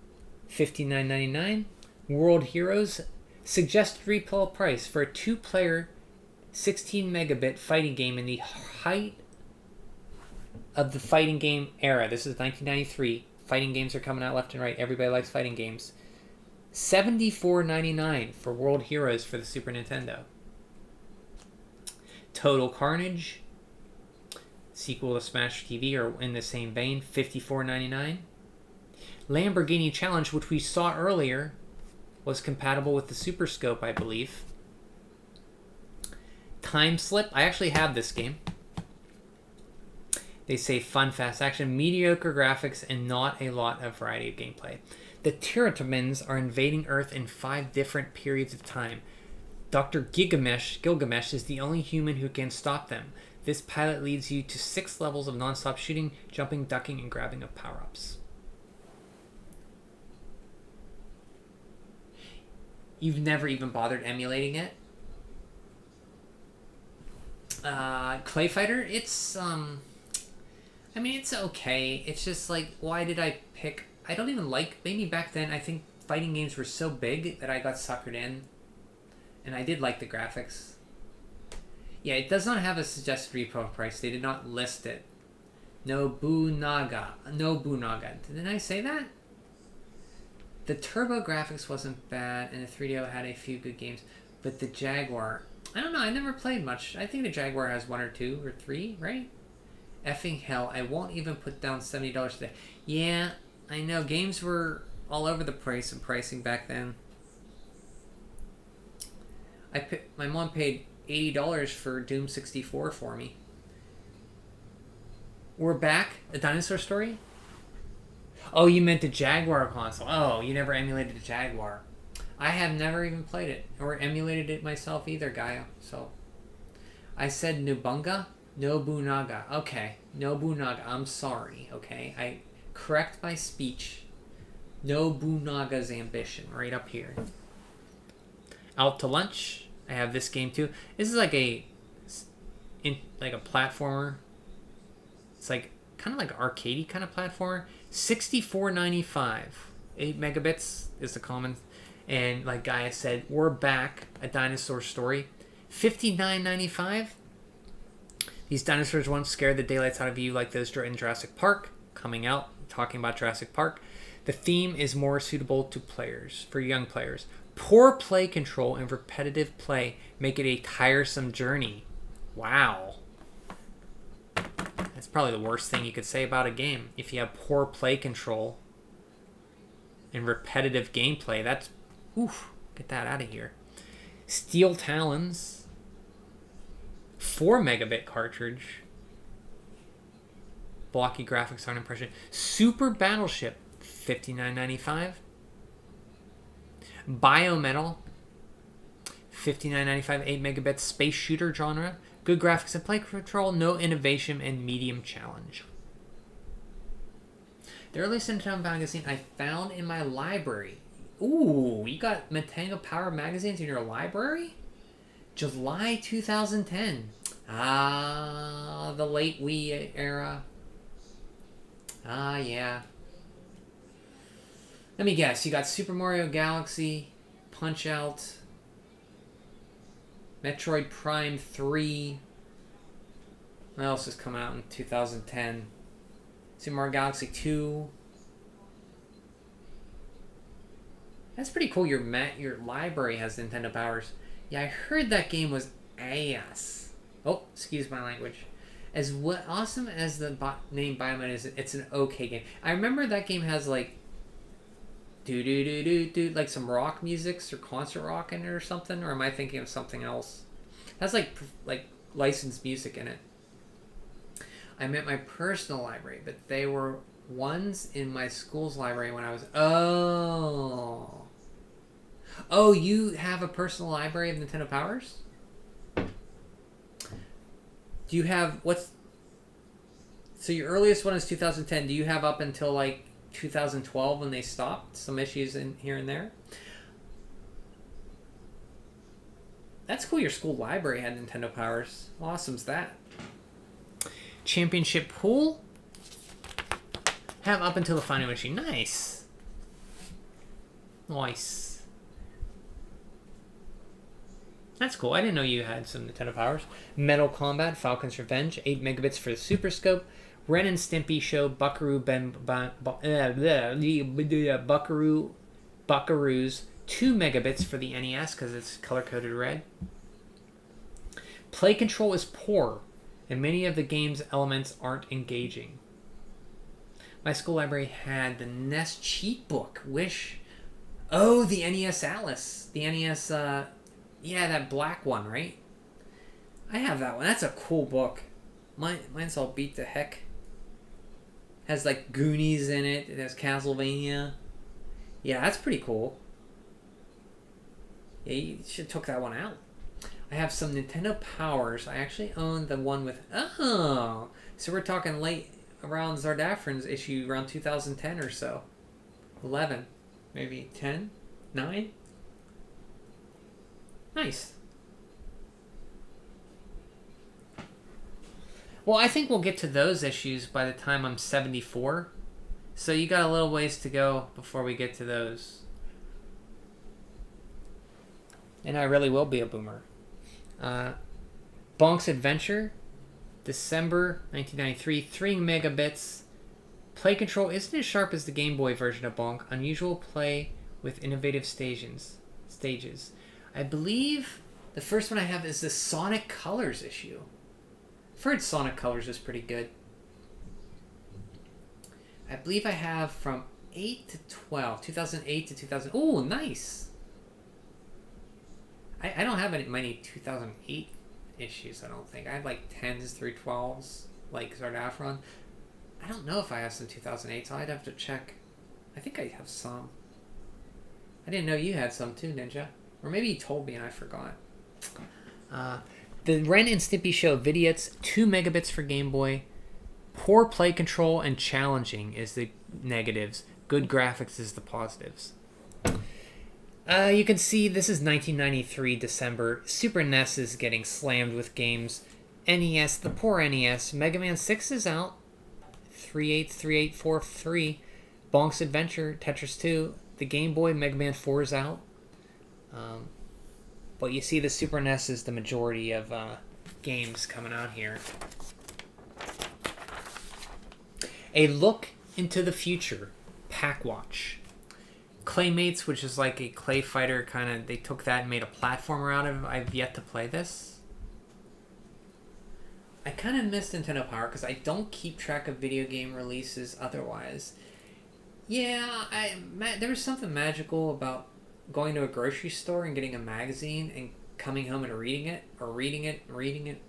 $59.99. World Heroes, suggested retail price for a 2-player 16 megabit fighting game in the height of the fighting game era. This is 1993. Fighting games are coming out left and right. Everybody likes fighting games. $74.99 for World Heroes for the Super Nintendo. Total Carnage, sequel to Smash TV, or in the same vein, $54.99. Lamborghini Challenge, which we saw earlier, was compatible with the Super Scope, I believe. Time Slip, I actually have this game. They say fun, fast action, mediocre graphics, and not a lot of variety of gameplay. The Tiratamins are invading Earth in 5 different periods of time. Dr. Gilgamesh is the only human who can stop them. This pilot leads you to 6 levels of non-stop shooting, jumping, ducking, and grabbing of power-ups. You've never even bothered emulating it? Clay Fighter, it's it's okay. It's just like, why did I pick... I don't even like... Maybe back then, I think fighting games were so big that I got suckered in. And I did like the graphics. Yeah, it does not have a suggested retail price. They did not list it. Nobunaga. Didn't I say that? The Turbo graphics wasn't bad, and the 3DO had a few good games. But the Jaguar... I don't know, I never played much. I think the Jaguar has 1 or 2 or 3, right? Effing hell, I won't even put down $70 today. Yeah, I know, games were all over the place and pricing back then. My mom paid $80 for Doom 64 for me. We're back? A Dinosaur Story? Oh, you meant the Jaguar console. Oh, you never emulated the Jaguar. I have never even played it or emulated it myself either, Gaia. So I said Nobunaga. Okay, Nobunaga. I'm sorry. Okay, I correct my speech. Nobunaga's Ambition, right up here. Out to Lunch. I have this game too. This is like a platformer. It's like kind of like arcadey kind of platformer. $64.95. 8 megabits is the common. And like Gaia said, we're back. A Dinosaur Story. $59.95. These dinosaurs won't scare the daylights out of you like those in Jurassic Park. Coming out, talking about Jurassic Park. The theme is more suitable to players, for young players. Poor play control and repetitive play make it a tiresome journey. Wow. That's probably the worst thing you could say about a game. If you have poor play control and repetitive gameplay, that's... Oof, get that out of here. Steel Talons. 4 megabit cartridge. Blocky graphics on impression. Super Battleship. $59.95. Biometal, $59.95, 8 megabits, space shooter genre, good graphics and play control, no innovation, and medium challenge. The earliest Nintendo magazine I found in my library. Ooh, you got Nintendo Power magazines in your library? July 2010. Ah, the late Wii era. Ah, yeah. Let me guess, you got Super Mario Galaxy, Punch-Out, Metroid Prime 3. What else has come out in 2010? Super Mario Galaxy 2. That's pretty cool. Your library has Nintendo Powers. Yeah, I heard that game was ass. Oh, excuse my language. As awesome as the name Biomet is, it's an okay game. I remember that game has like like some rock musics or concert rock in it or something, or am I thinking of something else? That's like licensed music in it. I meant my personal library, but they were ones in my school's library when I was... Oh, you have a personal library of Nintendo Powers? Do you have... So your earliest one is 2010. Do you have up until like 2012 when they stopped? Some issues in here and there? That's cool. Your school library had Nintendo Powers. Awesome's that. Championship Pool. Have up until the final issue. Nice. Nice. That's cool. I didn't know you had some Nintendo Powers. Metal Combat, Falcon's Revenge, 8 megabits for the Super Scope. Ren and Stimpy Show, Buckaroos, 2 megabits for the NES because it's color-coded red. Play control is poor, and many of the game's elements aren't engaging. My school library had the NES cheat book. Oh, the NES Atlas. The NES, yeah, that black one, right? I have that one. That's a cool book. Mine's all beat to heck. Has like Goonies in it. It has Castlevania. Yeah, that's pretty cool. Yeah, you should have took that one out. I have some Nintendo Powers. I actually own the one with... Oh! So we're talking late around Zardafron's issue, around 2010 or so. 11. Maybe 10? 9? Nice. Well, I think we'll get to those issues by the time I'm 74. So you got a little ways to go before we get to those. And I really will be a boomer. Bonk's Adventure, December 1993, 3 megabits. Play control isn't as sharp as the Game Boy version of Bonk. Unusual play with innovative stages. I believe the first one I have is the Sonic Colors issue. I've heard Sonic Colors is pretty good. I believe I have from 8 to 12, 2008 to 2000. Oh, nice. I don't have many 2008 issues, I don't think. I have like 10s through 12s, like Zardafron. I don't know if I have some 2008, so I'd have to check. I think I have some. I didn't know you had some too, Ninja. Or maybe you told me and I forgot. The Ren and Stimpy Show vignettes, 2 megabits for Game Boy. Poor play control and challenging is the negatives. Good graphics is the positives. You can see this is 1993 December. Super NES is getting slammed with games. NES, the poor NES. Mega Man 6 is out. 383843. Bonk's Adventure, Tetris 2. The Game Boy, Mega Man 4 is out. But you see the Super NES is the majority of games coming out here. A Look into the Future, Packwatch. Claymates, which is like a clay fighter kind of, they took that and made a platformer out of it. I've yet to play this. I kind of miss Nintendo Power because I don't keep track of video game releases otherwise. Yeah, there was something magical about going to a grocery store and getting a magazine and coming home and reading it, or reading it,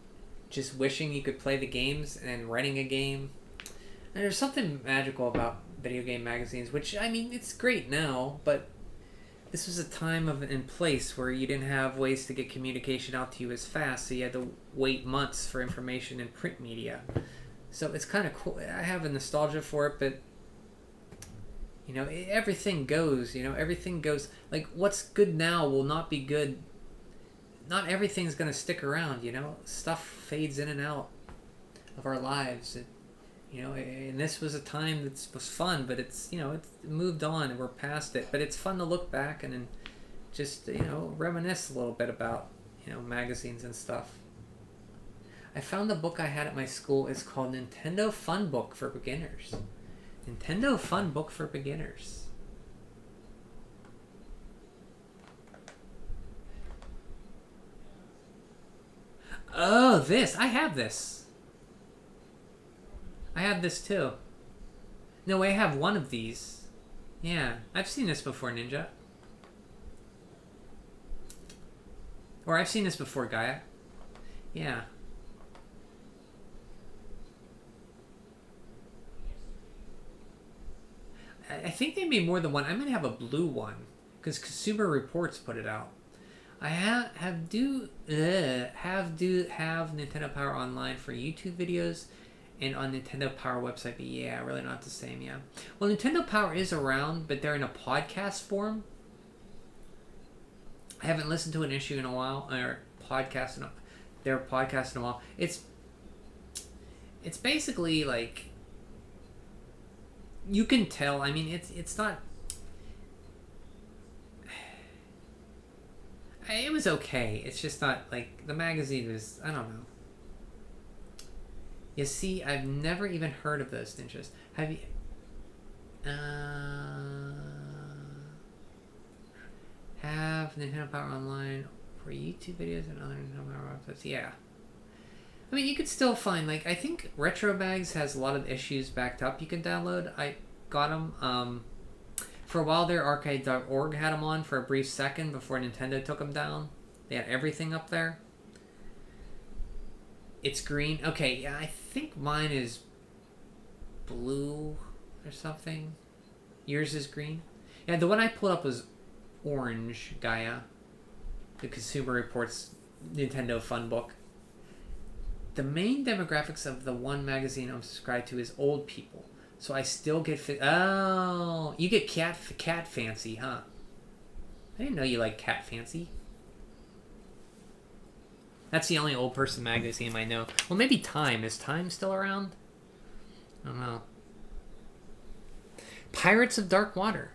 just wishing you could play the games and then renting a game. And there's something magical about video game magazines, which, I mean, it's great now, but this was a time and place where you didn't have ways to get communication out to you as fast, so you had to wait months for information in print media. So it's kind of cool. I have a nostalgia for it, but, you know, everything goes, everything goes. Like, what's good now will not be good. Not everything's going to stick around, Stuff fades in and out of our lives. And this was a time that was fun, but it's moved on and we're past it. But it's fun to look back and then just, reminisce a little bit about, magazines and stuff. I found the book I had at my school is called Nintendo Fun Book for Beginners. Nintendo Fun Book for Beginners. Oh, this. I have this. I have this too. No, I have one of these. Yeah, I've seen this before, Ninja. Or I've seen this before, Gaia. Yeah. I think they made more than one. I'm gonna have a blue one because Consumer Reports put it out. I have Nintendo Power Online for YouTube videos and on Nintendo Power website, but yeah, really not the same, yeah. Well, Nintendo Power is around, but they're in a podcast form. I haven't listened to an issue in a while, or their podcast in a while. It's basically like, you can tell, I mean, it's not, it was okay. It's just not, like, the magazine was, I don't know. You see, I've never even heard of those ninjas. Have you? Have Nintendo Power Online for YouTube videos and other Nintendo Power websites? Yeah. I mean, you could still find, like, I think Retro Bags has a lot of issues backed up you can download. I got them. For a while there, arcade.org had them on for a brief second before Nintendo took them down. They had everything up there. It's green. Okay, yeah, I think mine is blue or something. Yours is green? Yeah, the one I pulled up was orange, Gaia. The Consumer Reports Nintendo Fun Book. The main demographics of the one magazine I'm subscribed to is old people. So I still get... Oh, you get cat fancy, huh? I didn't know you like cat fancy. That's the only old person magazine I know. Well, maybe Time. Is Time still around? I don't know. Pirates of Dark Water.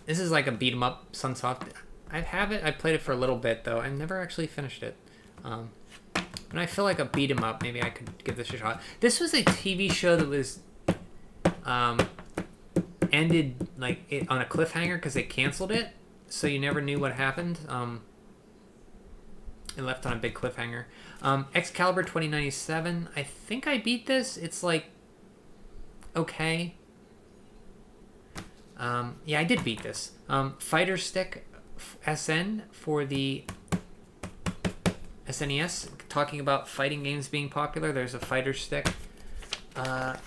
This is like a beat 'em up Sunsoft. I have it. I played it for a little bit though. I've never actually finished it. And I feel like a beat 'em up. Maybe I could give this a shot. This was a TV show that was ended like on a cliffhanger because they canceled it, so you never knew what happened. It left on a big cliffhanger. Excalibur 2097. I think I beat this. It's like okay. Yeah, I did beat this. Fighter Stick SN for the SNES. Talking about fighting games being popular, there's a Fighter Stick.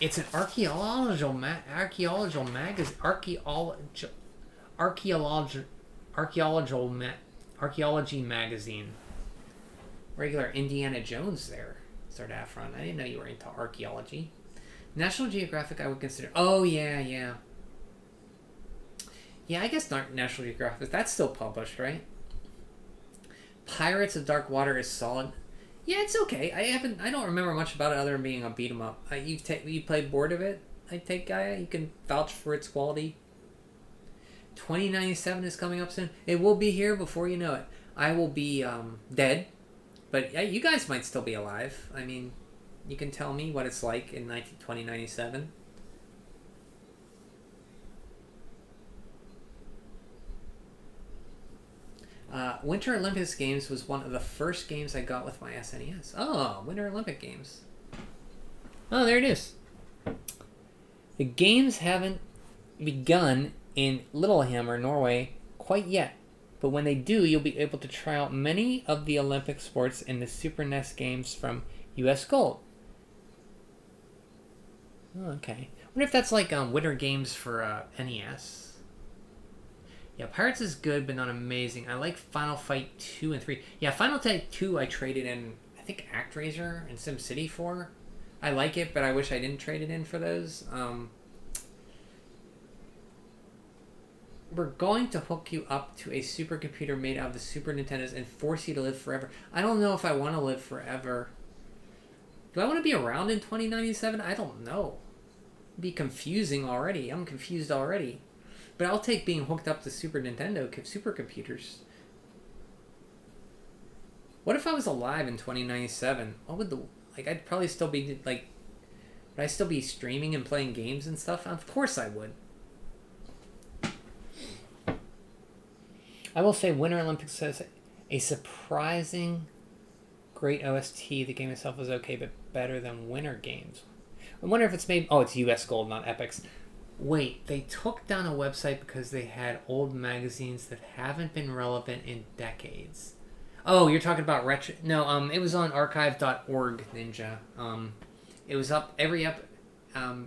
It's an archaeology magazine. Regular Indiana Jones there, Sir Daffron. I didn't know you were into archaeology. National Geographic I would consider... Oh, yeah. Yeah, I guess National Geographic. That's still published, right? Pirates of Dark Water is solid. Yeah, it's okay. I don't remember much about it other than being a beat 'em up. You played board of it, I take, Gaia? You can vouch for its quality. 2097 is coming up soon. It will be here before you know it. I will be dead. But yeah, you guys might still be alive. I mean, you can tell me what it's like in 2097. Winter Olympics Games was one of the first games I got with my SNES. Oh, Winter Olympic Games. Oh, there it is. The games haven't begun in Lillehammer, Norway, quite yet. But when they do, you'll be able to try out many of the Olympic sports in the Super NES games from US Gold. Oh, okay. I wonder if that's like Winter Games for NES. Yeah, Pirates is good, but not amazing. I like Final Fight 2 and 3. Yeah, Final Fight 2 I traded in, I think, ActRaiser and SimCity for. I like it, but I wish I didn't trade it in for those. We're going to hook you up to a supercomputer made out of the Super Nintendos and force you to live forever. I don't know if I want to live forever. Do I want to be around in 2097? I don't know. It'd be confusing already. I'm confused already. But I'll take being hooked up to Super Nintendo supercomputers. What if I was alive in 2097? What would I'd probably still be, would I still be streaming and playing games and stuff? Of course I would. I will say Winter Olympics says a surprising great OST. The game itself was okay, but better than Winter Games. I wonder if it's made... Oh, it's US Gold, not Epix. Wait, they took down a website because they had old magazines that haven't been relevant in decades. Oh, you're talking about retro... No, it was on archive.org, Ninja. It was up... Every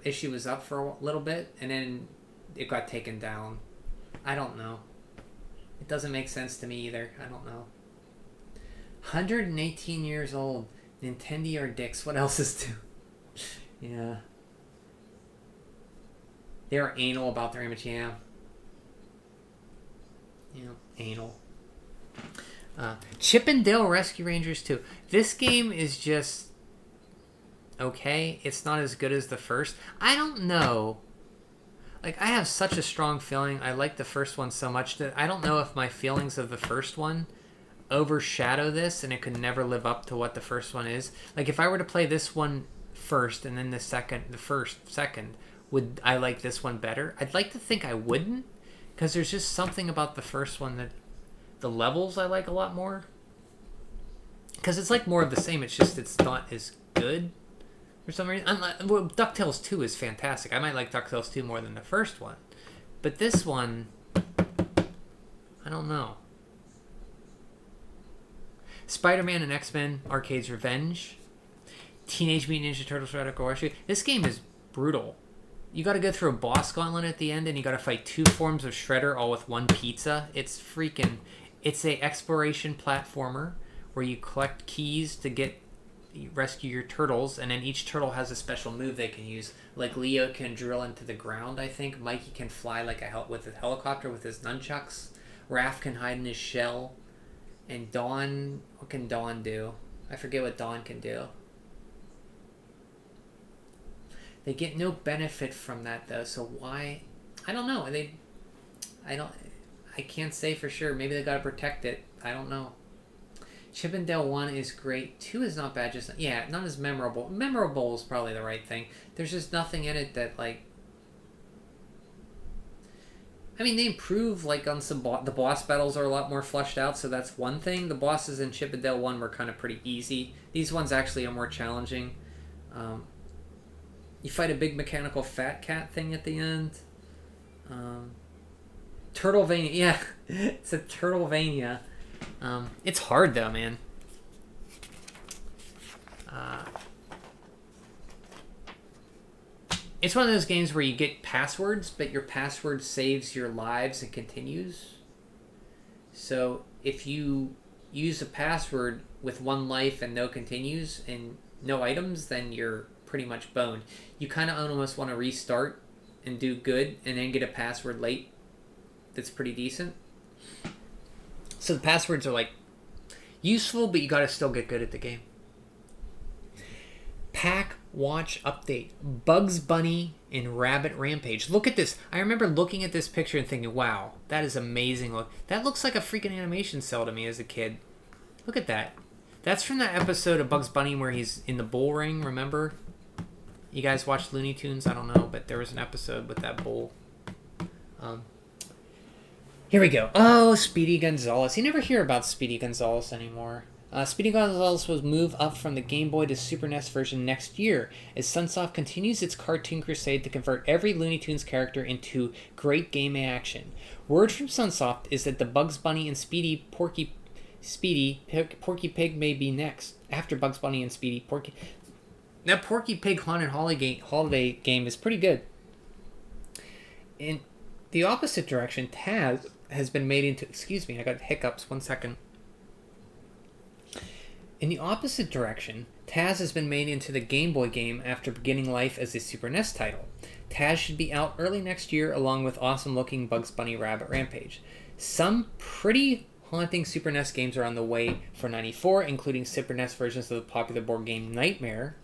issue was up for a little bit, and then it got taken down. I don't know. It doesn't make sense to me either. I don't know. 118 years old. Nintendo or dicks. What else is new? Yeah. They're anal about their image, yeah. Yeah, anal. Chip and Dale Rescue Rangers 2. This game is just... okay. It's not as good as the first. I don't know. I have such a strong feeling. I like the first one so much that I don't know if my feelings of the first one overshadow this and it could never live up to what the first one is. If I were to play this one first and then the first second, would I like this one better? I'd like to think I wouldn't, because there's just something about the first one that the levels I like a lot more. Because it's more of the same, it's just it's not as good. For some reason, DuckTales 2 is fantastic. I might like DuckTales 2 more than the first one. But this one, I don't know. Spider-Man and X-Men Arcade's Revenge. Teenage Mutant Ninja Turtles Radical Rescue. This game is brutal. You got to go through a boss gauntlet at the end, and you got to fight 2 forms of Shredder, all with 1 pizza. It's freaking. It's a exploration platformer where you collect keys to rescue your turtles, and then each turtle has a special move they can use. Like Leo can drill into the ground, I think. Mikey can fly like with a helicopter with his nunchucks. Raph can hide in his shell. And Dawn, what can Dawn do? I forget what Dawn can do. They get no benefit from that though, so why? I don't know. I can't say for sure. Maybe they gotta protect it. I don't know. Chip and Dale 1 is great. 2 is not bad. Just not as memorable. Memorable is probably the right thing. There's just nothing in it that like. I mean, they improve like on some the boss battles are a lot more fleshed out, so that's one thing. The bosses in Chip and Dale 1 were kind of pretty easy. These ones actually are more challenging. You fight a big mechanical fat cat thing at the end. Turtlevania, yeah, it's a Turtlevania. It's hard though, man. It's one of those games where you get passwords, but your password saves your lives and continues. So if you use a password with 1 life and no continues and no items, then you're pretty much boned. You kind of almost want to restart and do good and then get a password late that's pretty decent. So the passwords are like useful, but you got to still get good at the game. Pack Watch update. Bugs Bunny and Rabbit Rampage. Look at this. I remember looking at this picture and thinking, wow, that is amazing. Look, that looks like a freaking animation cell to me as a kid. Look at that. That's from that episode of Bugs Bunny where he's in the bull ring, remember? You guys watched Looney Tunes? I don't know, but there was an episode with that bull. Here we go. Oh, Speedy Gonzales. You never hear about Speedy Gonzales anymore. Speedy Gonzales will move up from the Game Boy to Super NES version next year, as Sunsoft continues its cartoon crusade to convert every Looney Tunes character into great game action. Word from Sunsoft is that the Bugs Bunny and Porky Pig may be next. After Bugs Bunny and Speedy, Porky... That Porky Pig Haunted Holiday game is pretty good. In the opposite direction, Taz has been made into... Excuse me, I got hiccups. 1 second. In the opposite direction, Taz has been made into the Game Boy game after beginning life as a Super NES title. Taz should be out early next year along with awesome-looking Bugs Bunny Rabbit Rampage. Some pretty haunting Super NES games are on the way for 94, including Super NES versions of the popular board game Nightmare,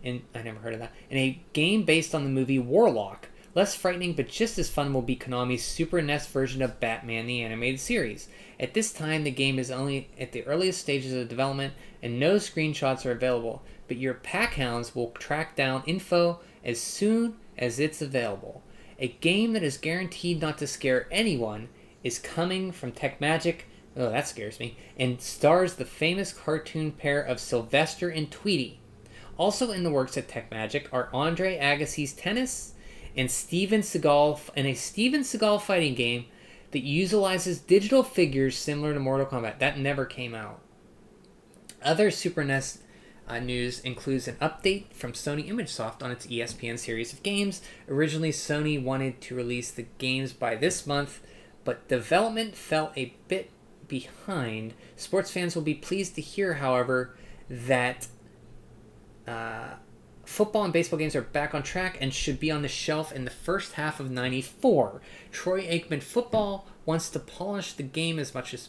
and I never heard of that, and a game based on the movie Warlock. Less frightening but just as fun will be Konami's Super NES version of Batman the Animated Series. At this time, the game is only at the earliest stages of development and no screenshots are available, but your pack hounds will track down info as soon as it's available. A game that is guaranteed not to scare anyone is coming from TechMagic, oh that scares me, and stars the famous cartoon pair of Sylvester and Tweety. Also in the works at TechMagic are Andre Agassi's Tennis and a Steven Seagal fighting game that utilizes digital figures similar to Mortal Kombat. That never came out. Other Super NES news includes an update from Sony ImageSoft on its ESPN series of games. Originally, Sony wanted to release the games by this month, but development fell a bit behind. Sports fans will be pleased to hear, however, that football and baseball games are back on track and should be on the shelf in the first half of 94. Troy Aikman Football wants to polish the game as much as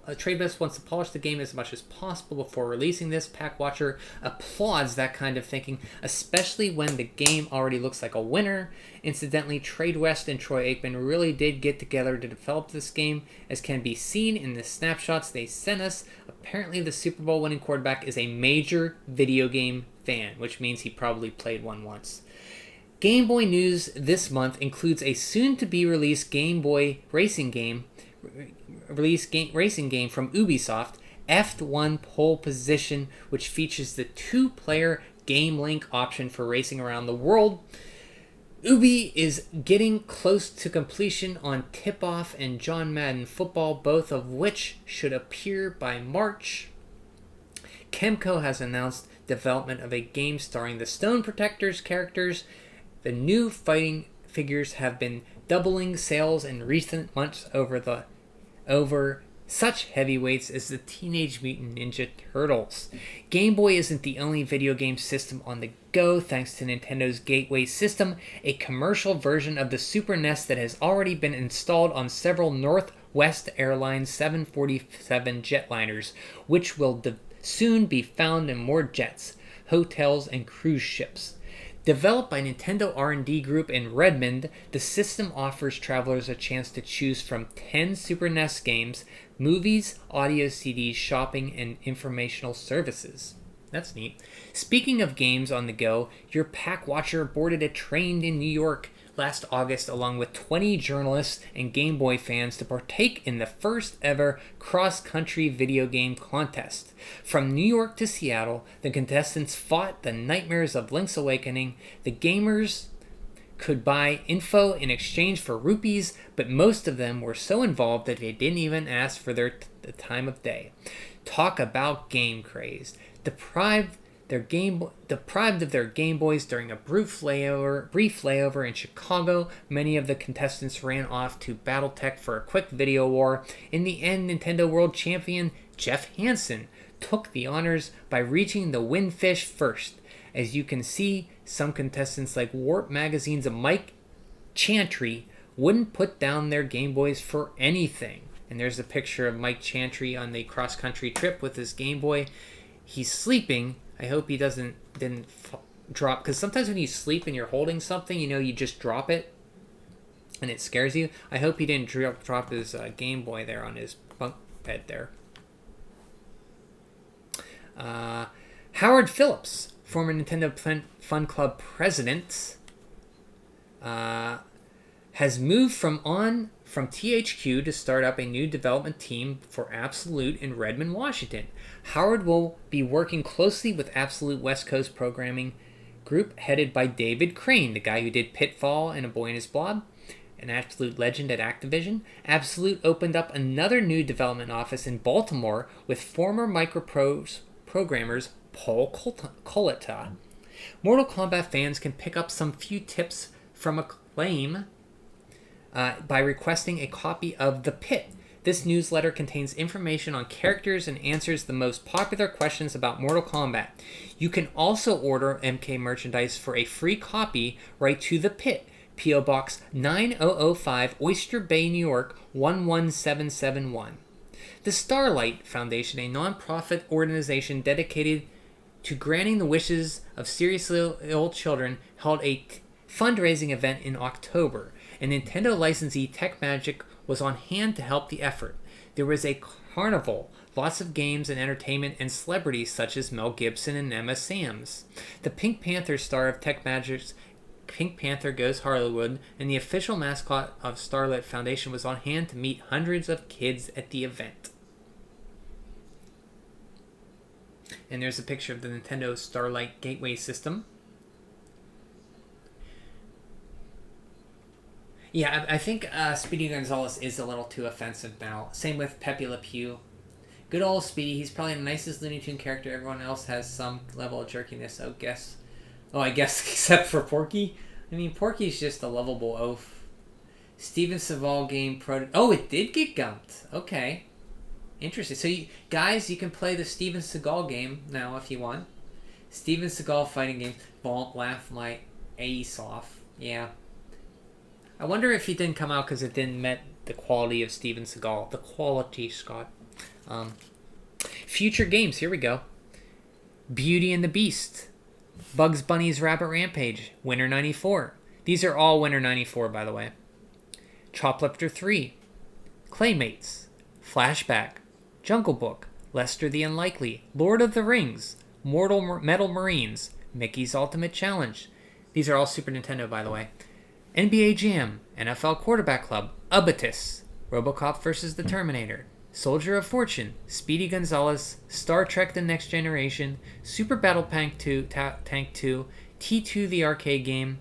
Tradebus wants to polish the game as much as possible before releasing this. Pack Watcher applauds that kind of thinking, especially when the game already looks like a winner. Incidentally, Tradewest and Troy Aikman really did get together to develop this game, as can be seen in the snapshots they sent us. Apparently, the Super Bowl winning quarterback is a major video game fan, which means he probably played one once. Game Boy news this month includes a soon-to-be-released Game Boy racing game from Ubisoft, F1 Pole Position, which features the 2-player game link option for racing around the world. Ubi is getting close to completion on Tip-Off and John Madden Football, both of which should appear by March. Kemco has announced development of a game starring the Stone Protectors characters The new fighting figures have been doubling sales in recent months over such heavyweights as the Teenage Mutant Ninja Turtles. Game Boy isn't the only video game system on the go thanks to Nintendo's Gateway system, a commercial version of the Super NES that has already been installed on several Northwest Airlines 747 jetliners, which will soon be found in more jets, hotels, and cruise ships. Developed by Nintendo R&D Group in Redmond, the system offers travelers a chance to choose from 10 Super NES games, movies, audio CDs, shopping, and informational services. That's neat. Speaking of games on the go, your pack watcher boarded a train in New York last August along with 20 journalists and Game Boy fans to partake in the first ever cross-country video game contest. From New York to Seattle, the contestants fought the nightmares of Link's Awakening. The gamers could buy info in exchange for rupees, but most of them were so involved that they didn't even ask for the time of day. Talk about game craze. Deprived of their Game Boys during a brief layover in Chicago, many of the contestants ran off to BattleTech for a quick video war. In the end, Nintendo World Champion Jeff Hansen took the honors by reaching the Windfish first. As you can see, some contestants like Warp Magazine's Mike Chantry wouldn't put down their Game Boys for anything. And there's a picture of Mike Chantry on the cross-country trip with his Game Boy. He's sleeping. I hope he didn't drop, because sometimes when you sleep and you're holding something, you just drop it and it scares you. I hope he didn't drop his Game Boy there on his bunk bed there. Howard Phillips, former Nintendo Fun Club president, has moved from THQ to start up a new development team for Absolute in Redmond, Washington. Howard will be working closely with Absolute West Coast Programming Group headed by David Crane, the guy who did Pitfall and A Boy and His Blob, an absolute legend at Activision. Absolute opened up another new development office in Baltimore with former Microprose programmers Paul Coletta. Mortal Kombat fans can pick up some few tips from Acclaim by requesting a copy of The Pit. This newsletter contains information on characters and answers the most popular questions about Mortal Kombat. You can also order MK merchandise for a free copy right to The Pit, P.O. Box 9005, Oyster Bay, New York 11771. The Starlight Foundation, a non-profit organization dedicated to granting the wishes of seriously ill children, held a fundraising event in October. A Nintendo licensee, Tech Magic, was on hand to help the effort. There was a carnival, lots of games and entertainment, and celebrities such as Mel Gibson and Emma Samms. The Pink Panther star of Tech Magic's Pink Panther Goes Hollywood and the official mascot of Starlight Foundation was on hand to meet hundreds of kids at the event. And there's a picture of the Nintendo Starlight Gateway system. Yeah, I think Speedy Gonzalez is a little too offensive now. Same with Pepe Le Pew. Good old Speedy. He's probably the nicest Looney Tune character. Everyone else has some level of jerkiness, I guess except for Porky. I mean, Porky's just a lovable oaf. Steven Seagal game Oh, it did get gumped. Okay. Interesting. So, you can play the Steven Seagal game now if you want. Steven Seagal fighting games. Won't laugh my ace off. Yeah. I wonder if he didn't come out because it didn't met the quality of Steven Seagal. The quality, Scott. Future games. Here we go. Beauty and the Beast. Bugs Bunny's Rabbit Rampage. Winter 94. These are all Winter 94, by the way. Choplifter 3. Claymates. Flashback. Jungle Book. Lester the Unlikely. Lord of the Rings. Metal Marines. Mickey's Ultimate Challenge. These are all Super Nintendo, by the way. NBA Jam, NFL Quarterback Club, Ubitus, RoboCop vs. the Terminator, Soldier of Fortune, Speedy Gonzalez, Star Trek The Next Generation, Super Battle Tank 2, T2 the arcade game,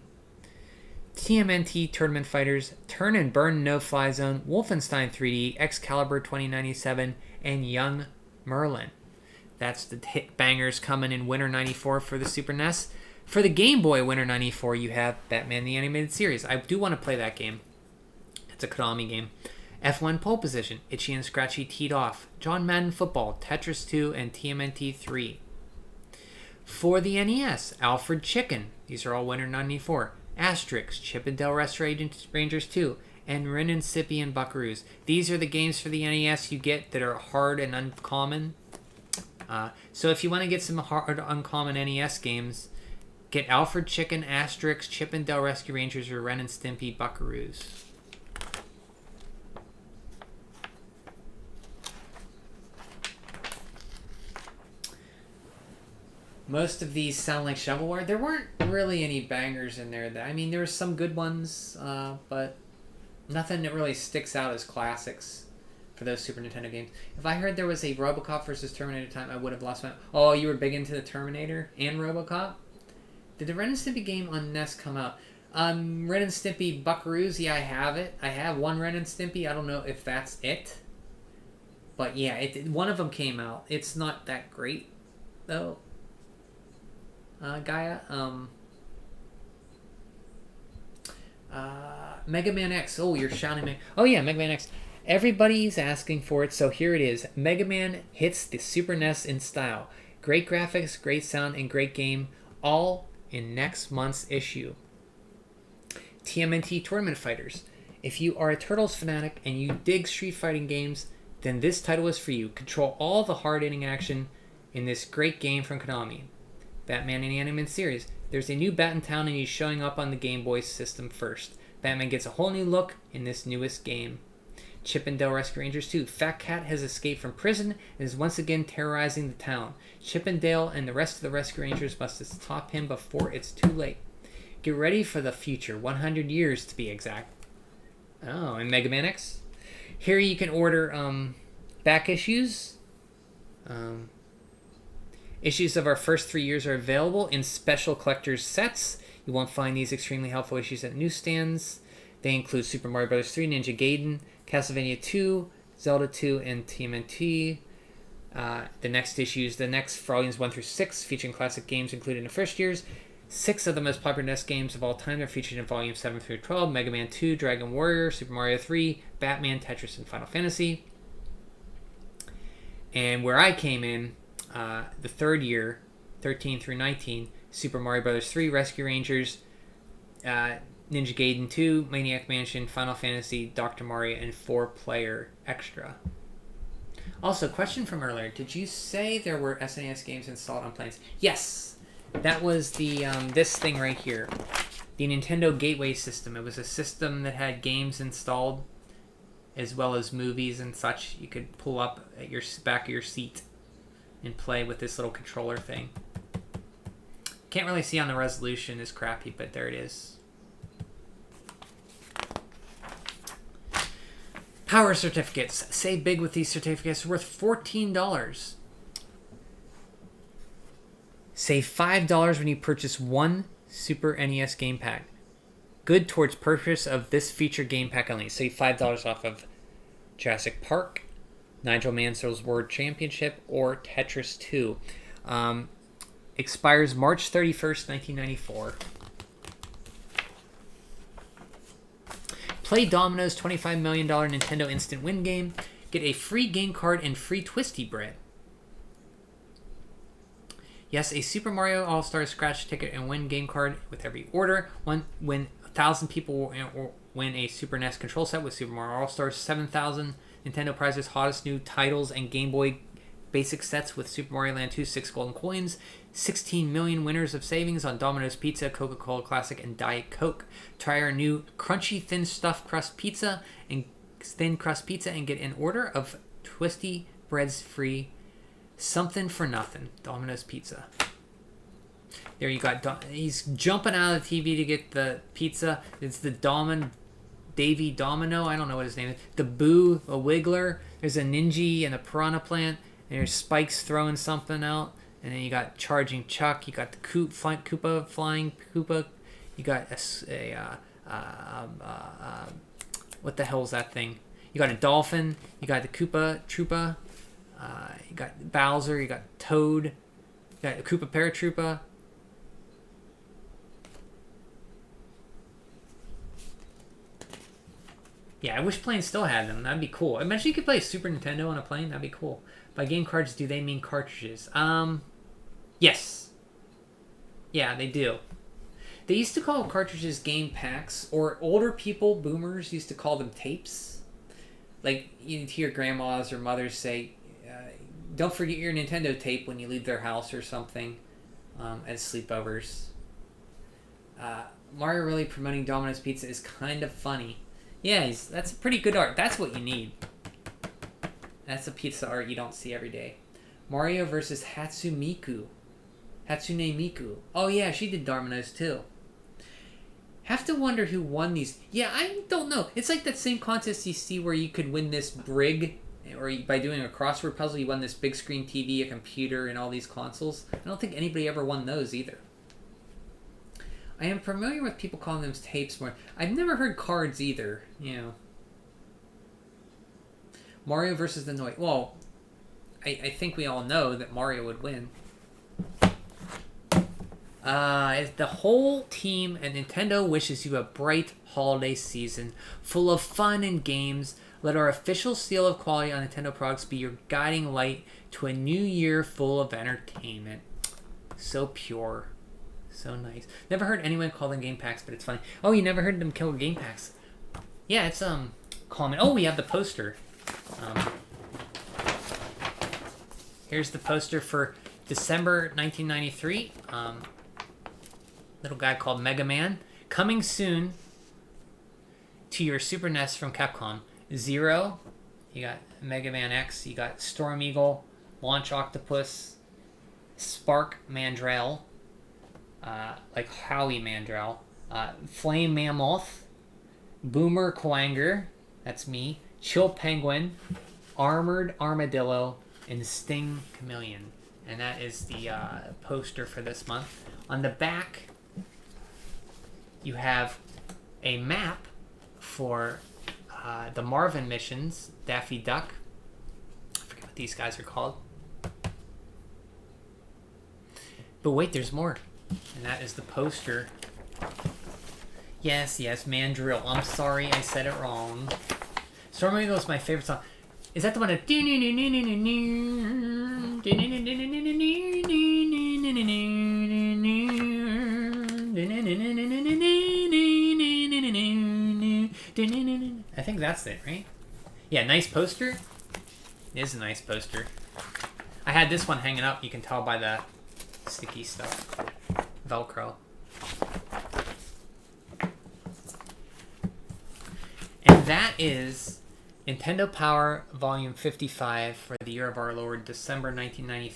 TMNT Tournament Fighters, Turn and Burn No Fly Zone, Wolfenstein 3D, Excalibur 2097, and Young Merlin. That's the hit bangers coming in Winter 94 for the Super NES. For the Game Boy Winter 94, you have Batman the Animated Series. I do want to play that game. It's a Konami game. F1 Pole Position, Itchy and Scratchy Teed Off, John Madden Football, Tetris 2, and TMNT 3. For the NES, Alfred Chicken. These are all Winter 94. Asterix, Chip and Dale Rescue Rangers 2, and Ren and Stimpy and Buckaroos. These are the games for the NES you get that are hard and uncommon. So if you want to get some hard, uncommon NES games, get Alfred Chicken, Asterix, Chip and Dale Rescue Rangers, or Ren and Stimpy Buckaroos. Most of these sound like shovelware. There weren't really any bangers in there. I mean, there were some good ones, but nothing that really sticks out as classics for those Super Nintendo games. If I heard there was a RoboCop versus Terminator time, I would have lost my... Oh, you were big into the Terminator and RoboCop? Did the Ren and Stimpy game on NES come out? Ren and Stimpy Buckaroos, yeah, I have it. I have one Ren and Stimpy. I don't know if that's it. But yeah, one of them came out. It's not that great, though. Gaia. Mega Man X. Oh, you're shouting me. Oh yeah, Mega Man X. Everybody's asking for it, so here it is. Mega Man hits the Super NES in style. Great graphics, great sound, and great game, all in next month's issue. TMNT Tournament Fighters. If you are a Turtles fanatic and you dig Street Fighting games, then this title is for you. Control all the hard-hitting action in this great game from Konami. Batman in the Animated Series. There's a new Bat in town and he's showing up on the Game Boy system first. Batman gets a whole new look in this newest game. Chip and Dale Rescue Rangers 2. Fat Cat has escaped from prison and is once again terrorizing the town. Chip and Dale and the rest of the Rescue Rangers must stop him before it's too late. Get ready for the future, 100 years to be exact. Oh, and Mega Man X. Here you can order back issues. Issues of our first 3 years are available in special collector's sets. You won't find these extremely helpful issues at newsstands. They include Super Mario Bros. 3, Ninja Gaiden, Castlevania 2, Zelda 2, and TMNT. The next issues, the next volumes 1 through 6, featuring classic games included in the first years. 6 of the most popular NES games of all time are featured in volumes 7 through 12. Mega Man 2, Dragon Warrior, Super Mario 3, Batman, Tetris, and Final Fantasy. And where I came in, the third year, 13 through 19, Super Mario Bros. 3, Rescue Rangers, Ninja Gaiden 2, Maniac Mansion, Final Fantasy, Dr. Mario, and 4-player extra. Also, question from earlier. Did you say there were SNES games installed on planes? Yes! That was the this thing right here. The Nintendo Gateway System. It was a system that had games installed as well as movies and such. You could pull up at your back of your seat and play with this little controller thing. Can't really see on the resolution, is crappy, but there it is. Power certificates. Save big with these certificates, worth $14. Save $5 when you purchase one Super NES game pack. Good towards purchase of this feature game pack only. Save $5 off of Jurassic Park, Nigel Mansell's World Championship, or Tetris 2. Expires March 31st, 1994. Play Domino's $25 million Nintendo Instant Win game. Get a free game card and free Twisty Bread. Yes, a Super Mario All-Star scratch ticket and win game card with every order. When 1,000 people will win a Super NES control set with Super Mario All-Stars. 7,000 Nintendo prizes, hottest new titles, and Game Boy basic sets with Super Mario Land 2, 6 golden coins. 16 million winners of savings on Domino's Pizza, Coca-Cola Classic, and Diet Coke. Try our new crunchy thin stuffed crust pizza and get an order of Twisty Breads free. Something for nothing. Domino's Pizza. There you got. He's jumping out of the TV to get the pizza. It's the Davy Domino. I don't know what his name is. The Boo, a Wiggler. There's a Ninja and a Piranha Plant. And there's Spikes throwing something out. And then you got Charging Chuck. You got the Koopa, Flying Koopa. You got what the hell is that thing? You got a Dolphin. You got the Koopa Troopa. You got Bowser. You got Toad. You got the Koopa Paratroopa. Yeah, I wish planes still had them. That'd be cool. Imagine you could play Super Nintendo on a plane. That'd be cool. By game cards, do they mean cartridges? Yes. Yeah, they do. They used to call cartridges game packs, or older people, boomers, used to call them tapes. Like, you'd hear grandmas or mothers say, don't forget your Nintendo tape when you leave their house or something at sleepovers. Mario really promoting Domino's Pizza is kind of funny. Yeah, that's pretty good art. That's what you need. That's a pizza art you don't see every day. Mario versus Hatsune Miku. Oh yeah, she did Domino's too. Have to wonder who won these. Yeah, I don't know. It's like that same contest you see where you could win this brig, or by doing a crossword puzzle, you won this big screen TV, a computer, and all these consoles. I don't think anybody ever won those either. I am familiar with people calling them tapes more. I've never heard cards either. You know. Mario versus the Noid. Well, I think we all know that Mario would win. The whole team at Nintendo wishes you a bright holiday season full of fun and games. Let our official seal of quality on Nintendo products be your guiding light to a new year full of entertainment. So pure. So nice. Never heard anyone call them game packs, but it's funny. Oh, you never heard them call game packs? Yeah, it's common. Oh, we have the poster. Here's the poster for December 1993. Little guy called Mega Man. Coming soon to your Super NES from Capcom. Zero. You got Mega Man X. You got Storm Eagle, Launch Octopus, Spark Mandrel, like Howie Mandrel, Flame Mammoth, Boomer Quanger, that's me, Chill Penguin, Armored Armadillo, and Sting Chameleon. And that is the poster for this month. On the back, you have a map for the Marvin missions, Daffy Duck. I forget what these guys are called. But wait, there's more. And that is the poster. Yes, Mandrill. I'm sorry I said it wrong. Storm Eagle is my favorite song. Is that the one that... I think that's it, right? Yeah, nice poster. It is a nice poster. I had this one hanging up. You can tell by the sticky stuff. Velcro. And that is Nintendo Power Volume 55 for the year of our Lord, December 1993.